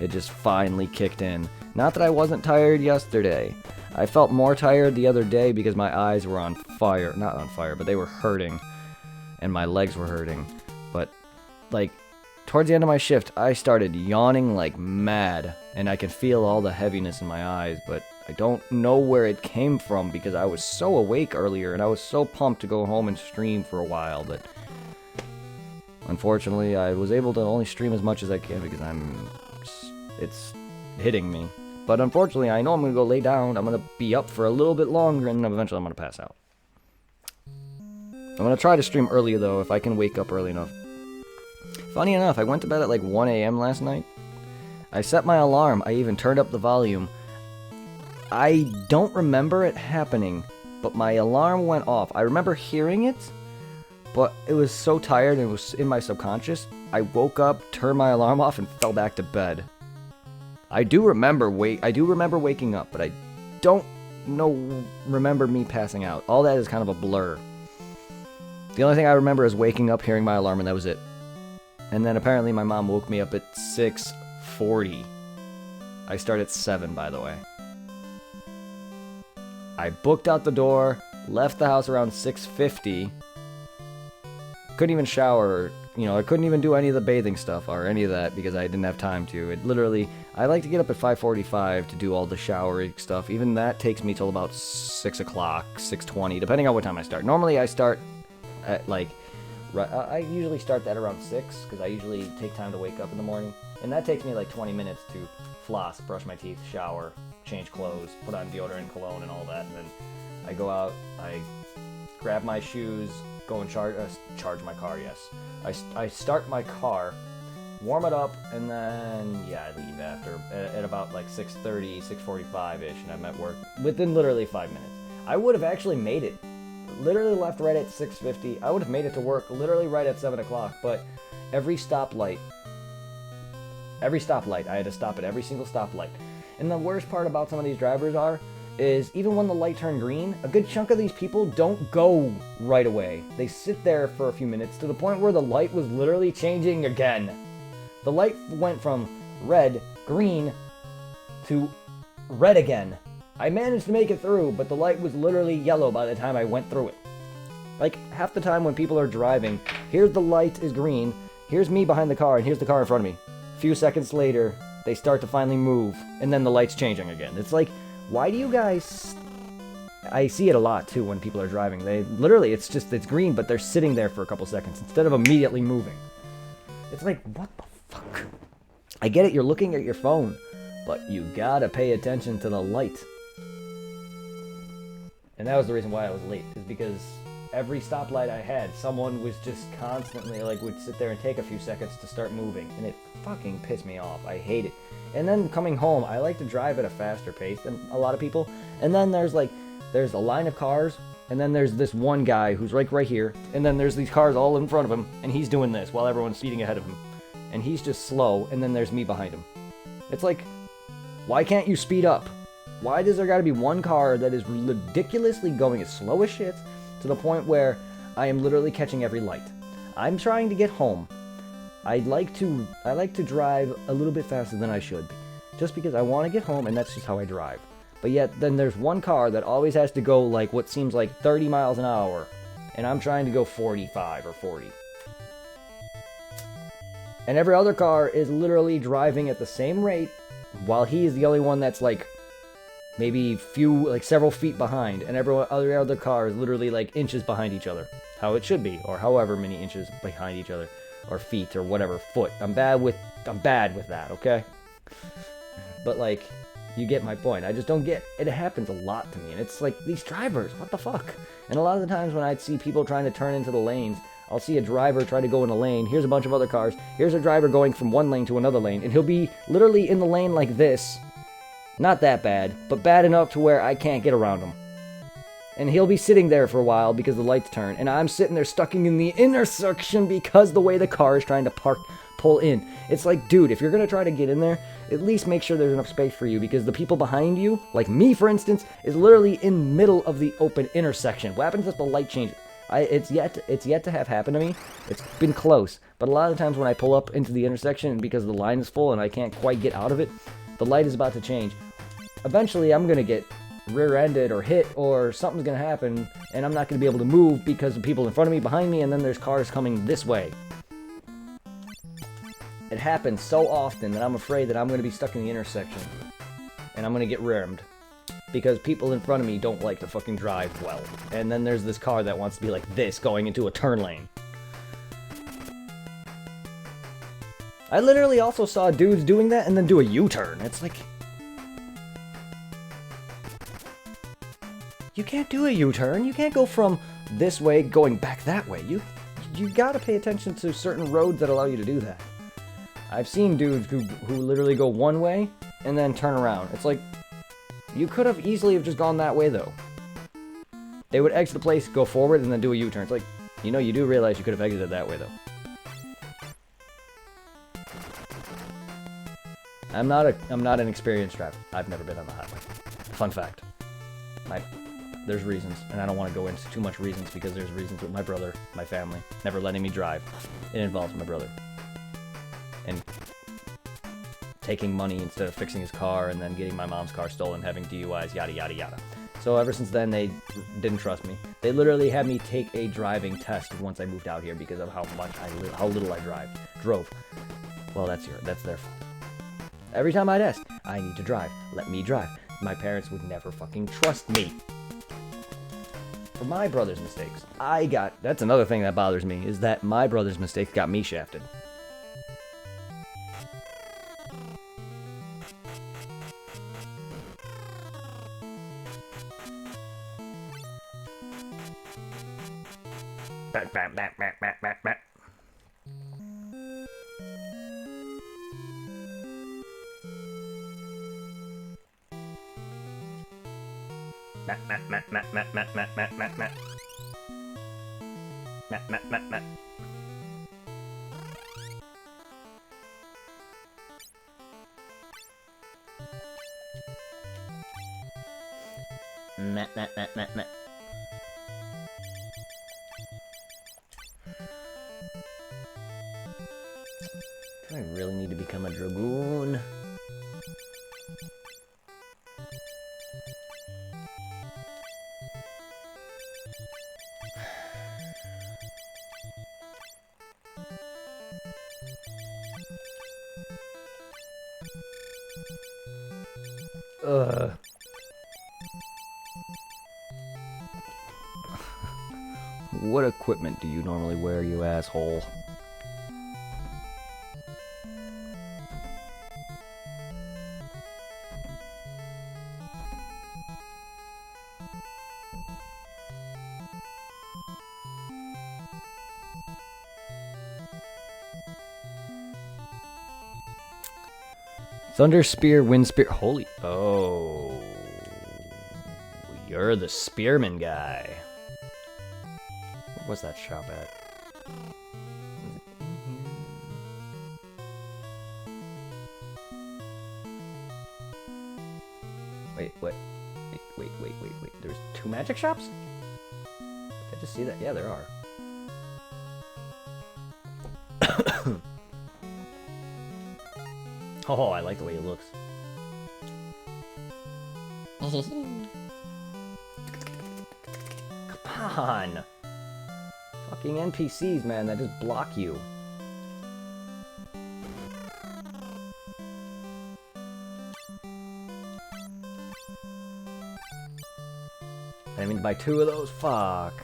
S1: It just finally kicked in. Not that I wasn't tired yesterday. I felt more tired the other day because my eyes were on fire. Not on fire, but they were hurting. And my legs were hurting. But, like, towards the end of my shift, I started yawning like mad. And I could feel all the heaviness in my eyes, but I don't know where it came from because I was so awake earlier and I was so pumped to go home and stream for a while that unfortunately I was able to only stream as much as I can because it's hitting me. But unfortunately, I know I'm going to go lay down, I'm going to be up for a little bit longer, and then eventually I'm going to pass out. I'm going to try to stream earlier, though, if I can wake up early enough. Funny enough, I went to bed at like 1 a.m. last night. I set my alarm, I even turned up the volume. I don't remember it happening, but my alarm went off. I remember hearing it, but it was so tired and it was in my subconscious. I woke up, turned my alarm off, and fell back to bed. I do remember waking up, but I don't remember me passing out. All that is kind of a blur. The only thing I remember is waking up, hearing my alarm, and that was it. And then apparently my mom woke me up at 6:40. I start at 7, by the way. I booked out the door, left the house around 6:50. Couldn't even shower, I couldn't even do any of the bathing stuff or any of that because I didn't have time to. It literally, I like to get up at 5:45 to do all the showering stuff. Even that takes me till about 6 o'clock, 6:20, depending on what time I start. Normally I start at I usually start that around 6 because I usually take time to wake up in the morning. And that takes me like 20 minutes to floss, brush my teeth, shower, change clothes, put on deodorant, cologne, and all that. And then I go out, I grab my shoes, go and charge my car, yes. I start my car, warm it up, and then, I leave after, at about like 6:30, 6:45-ish, and I'm at work within literally 5 minutes. I would have actually made it. Literally left right at 6:50. I would have made it to work literally right at 7 o'clock, but every stoplight, I had to stop at every single stoplight. And the worst part about some of these drivers is even when the light turned green, a good chunk of these people don't go right away. They sit there for a few minutes to the point where the light was literally changing again. The light went from red, green, to red again. I managed to make it through, but the light was literally yellow by the time I went through it. Like, half the time when people are driving, here's the light is green, here's me behind the car, and here's the car in front of me. A few seconds later, they start to finally move, and then the light's changing again. It's like, why do you guys... I see it a lot, too, when people are driving. They literally, it's green, but they're sitting there for a couple seconds instead of immediately moving. It's like, what the fuck? I get it, you're looking at your phone, but you gotta pay attention to the light. And that was the reason why I was late, is because every stoplight I had, someone was just constantly, would sit there and take a few seconds to start moving, and it fucking pissed me off. I hate it. And then coming home, I like to drive at a faster pace than a lot of people, and then there's a line of cars, and then there's this one guy who's right here, and then there's these cars all in front of him, and he's doing this while everyone's speeding ahead of him. And he's just slow, and then there's me behind him. It's like, why can't you speed up? Why does there gotta be one car that is ridiculously going as slow as shit to the point where I am literally catching every light? I'm trying to get home. I like to drive a little bit faster than I should, just because I want to get home, and that's just how I drive. But yet, then there's one car that always has to go what seems like 30 miles an hour, and I'm trying to go 45 or 40. And every other car is literally driving at the same rate, while he is the only one that's maybe several feet behind, and every other car is literally inches behind each other. How it should be, or however many inches behind each other, or feet, or whatever, foot. I'm bad with that, okay? But you get my point. I just don't get it. Happens a lot to me, and it's these drivers, what the fuck? And a lot of the times when I'd see people trying to turn into the lanes, I'll see a driver try to go in a lane, here's a bunch of other cars, here's a driver going from one lane to another lane, and he'll be literally in the lane like this. Not that bad, but bad enough to where I can't get around him. And he'll be sitting there for a while because the lights turn, and I'm sitting there stuck in the intersection because the way the car is trying to pull in. It's dude, if you're gonna try to get in there, at least make sure there's enough space for you, because the people behind you, like me for instance, is literally in the middle of the open intersection. What happens if the light changes? It's yet to have happened to me. It's been close, but a lot of the times when I pull up into the intersection, because the line is full and I can't quite get out of it, the light is about to change. Eventually, I'm gonna get rear-ended or hit, or something's gonna happen, and I'm not gonna be able to move because of people in front of me, behind me, and then there's cars coming this way. It happens so often that I'm afraid that I'm gonna be stuck in the intersection, and I'm gonna get rammed. Because people in front of me don't like to fucking drive well. And then there's this car that wants to be like this, going into a turn lane. I literally also saw dudes doing that and then do a U-turn. It's you can't do a U-turn. You can't go from this way going back that way. You gotta pay attention to certain roads that allow you to do that. I've seen dudes who literally go one way and then turn around. It's you could have easily just gone that way, though. They would exit the place, go forward, and then do a U-turn. It's you do realize you could have exited that way, though. I'm not an experienced driver. I've never been on the highway. Fun fact. There's reasons, and I don't want to go into too much reasons because there's reasons with my brother, my family, never letting me drive. It involves my brother. and taking money instead of fixing his car, and then getting my mom's car stolen, having DUIs, yada yada yada. So ever since then, they didn't trust me. They literally had me take a driving test once I moved out here because of how little I drove. Well, that's their fault. Every time I'd ask, I need to drive. Let me drive. My parents would never fucking trust me. For my brother's mistakes, that's another thing that bothers me, is that my brother's mistakes got me shafted. Do I really need to become a dragoon? Ugh. What equipment do you normally wear, you asshole? Thunder Spear, Wind Spear. Holy. Oh. You're the spearman guy. Where was that shop at? Wait, what? Wait. There's 2 magic shops? Did I just see that? Yeah, there are. Oh, I like the way he looks. Come on! Fucking NPCs, man, that just block you. I mean, to buy 2 of those? Fuck.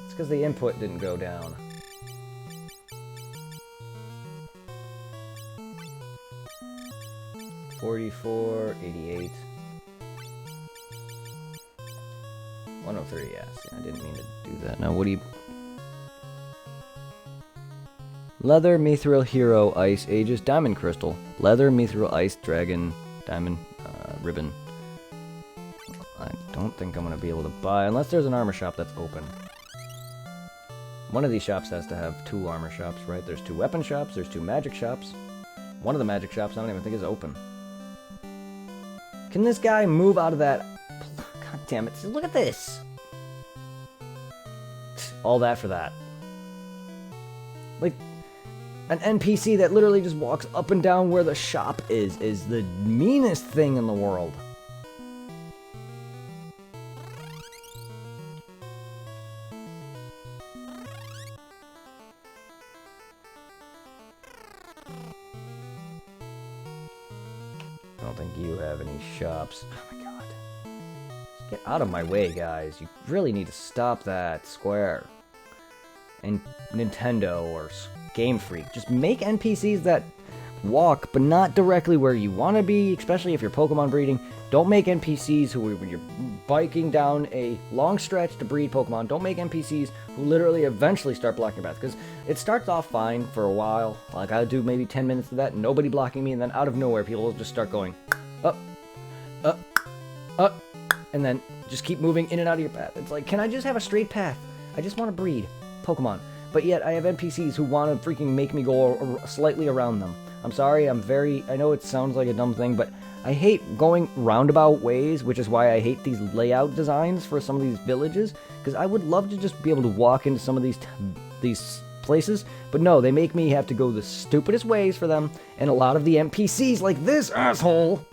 S1: It's because the input didn't go down. $44, $88, $103. Yes, I didn't mean to do that. Now, what do you? Leather, Mithril, Hero, Ice, Aegis, Diamond Crystal. Leather, Mithril, Ice, Dragon, Diamond, Ribbon. I don't think I'm gonna be able to buy unless there's an armor shop that's open. One of these shops has to have 2 armor shops, right? There's 2 weapon shops. There's 2 magic shops. One of the magic shops I don't even think is open. Can this guy move out of that? God damn it. Look at this. All that for that. Like, an NPC that literally just walks up and down where the shop is the meanest thing in the world. I don't think you have any shops. Oh my god. Just get out of my way, guys. You really need to stop that, Square. And Nintendo or Game Freak. Just make NPCs that walk, but not directly where you want to be, especially if you're Pokemon breeding. Don't make NPCs who, when you're biking down a long stretch to breed Pokemon, don't make NPCs who literally eventually start blocking your path. Because it starts off fine for a while. Like, I'll do maybe 10 minutes of that, nobody blocking me, and then out of nowhere, people will just start going up, and then just keep moving in and out of your path. It's like, can I just have a straight path? I just want to breed Pokemon. But yet, I have NPCs who want to freaking make me go slightly around them. I'm sorry, I know it sounds like a dumb thing, but I hate going roundabout ways, which is why I hate these layout designs for some of these villages, because I would love to just be able to walk into some of these
S2: places, but no, they make me have to go the stupidest ways for them, and a lot of the NPCs, like this asshole,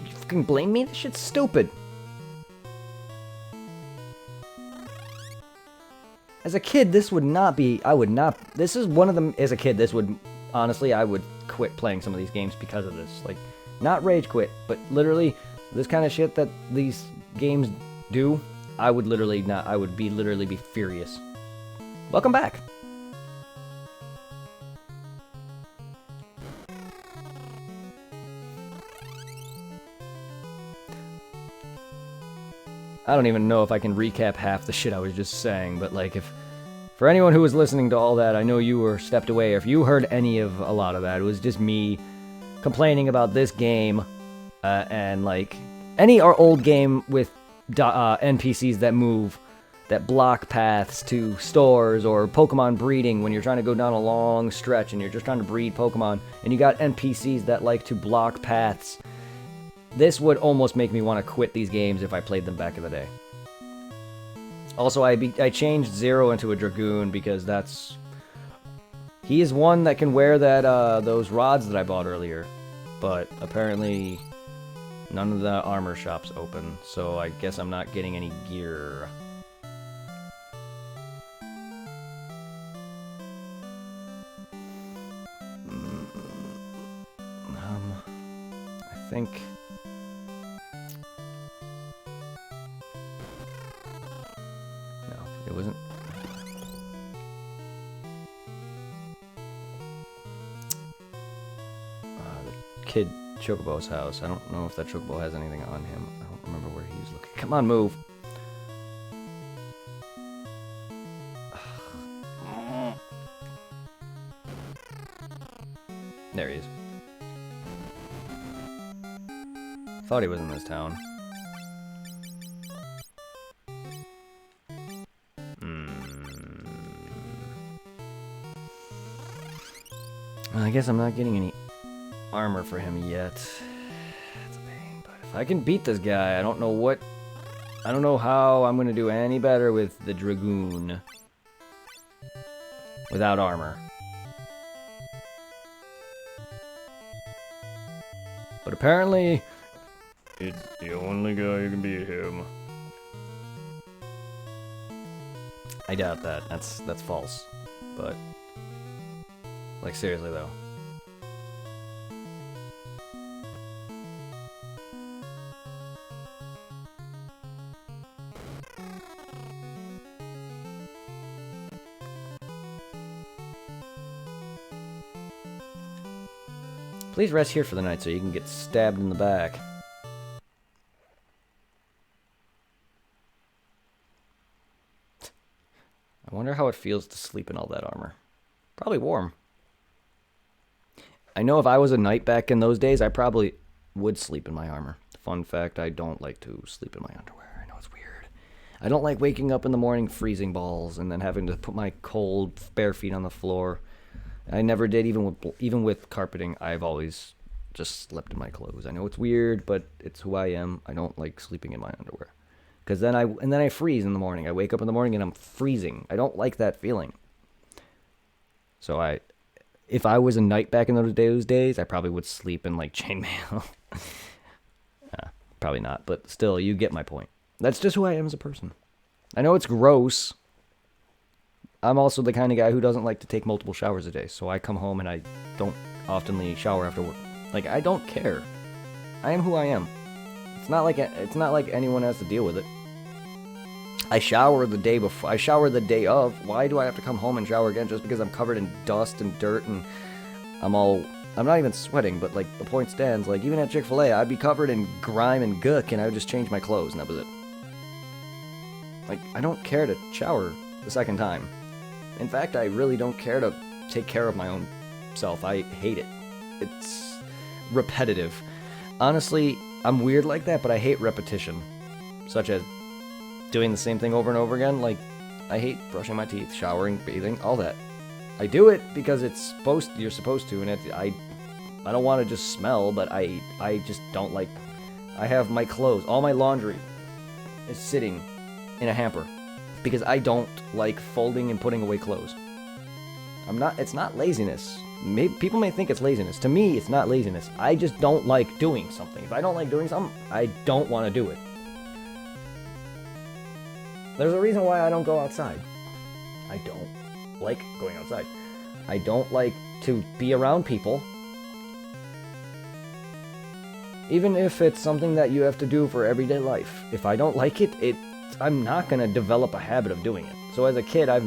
S2: you fucking blame me? This shit's stupid. As a kid, this would not be, this is one of them, as a kid, this would, honestly, I would quit playing some of these games because of this. Like, not rage quit, but literally, this kind of shit that these games do, I would literally be furious. Welcome back. I don't even know if I can recap half the shit I was just saying, but like, for anyone who was listening to all that, I know you were stepped away. If you heard any of a lot of that, it was just me complaining about this game, and like any old game with NPCs that block paths to stores, or Pokemon breeding when you're trying to go down a long stretch and you're just trying to breed Pokemon, and you got NPCs that like to block paths. This would almost make me want to quit these games if I played them back in the day. Also, I changed Zero into a Dragoon because he is one that can wear those rods that I bought earlier, but apparently none of the armor shops open, so I guess I'm not getting any gear. I think. It wasn't. The kid Chocobo's house. I don't know if that Chocobo has anything on him. I don't remember where he's looking. Come on, move. There he is. Thought he was in this town. I guess I'm not getting any armor for him yet. That's a pain, but if I can beat this guy, I don't know how I'm gonna do any better with the Dragoon without armor. But apparently, it's the only guy who can beat him. I doubt that. That's false. But like, seriously though. Please rest here for the night so you can get stabbed in the back. I wonder how it feels to sleep in all that armor. Probably warm. I know if I was a knight back in those days, I probably would sleep in my armor. Fun fact, I don't like to sleep in my underwear. I know it's weird. I don't like waking up in the morning freezing balls and then having to put my cold bare feet on the floor. I never did, even with carpeting. I've always just slept in my clothes. I know it's weird, but it's who I am. I don't like sleeping in my underwear. Because then I freeze in the morning. I wake up in the morning and I'm freezing. I don't like that feeling. So if I was a knight back in those days, I probably would sleep in like chainmail. Probably not, but still, you get my point. That's just who I am as a person. I know it's gross. I'm also the kind of guy who doesn't like to take multiple showers a day, so I come home and I don't oftenly shower after work. Like, I don't care. I am who I am. It's not like anyone has to deal with it. I shower the day before. I shower the day of. Why do I have to come home and shower again just because I'm covered in dust and dirt and I'm not even sweating, but like the point stands, like even at Chick-fil-A, I'd be covered in grime and gook and I would just change my clothes and that was it. Like, I don't care to shower the second time. In fact, I really don't care to take care of my own self. I hate it. It's repetitive. Honestly, I'm weird like that, but I hate repetition. Such as doing the same thing over and over again. Like, I hate brushing my teeth, showering, bathing, all that. I do it because you're supposed to, and I don't want to just smell, but I just don't like. I have my clothes, all my laundry is sitting
S1: in a hamper because I don't like folding and putting away clothes. It's not laziness. People may think it's laziness. To me, it's not laziness. I just don't like doing something. If I don't like doing something, I don't want to do it. There's a reason why I don't go outside. I don't like going outside. I don't like to be around people. Even if it's something that you have to do for everyday life. If I don't like it, I'm not going to develop a habit of doing it. So as a kid, I've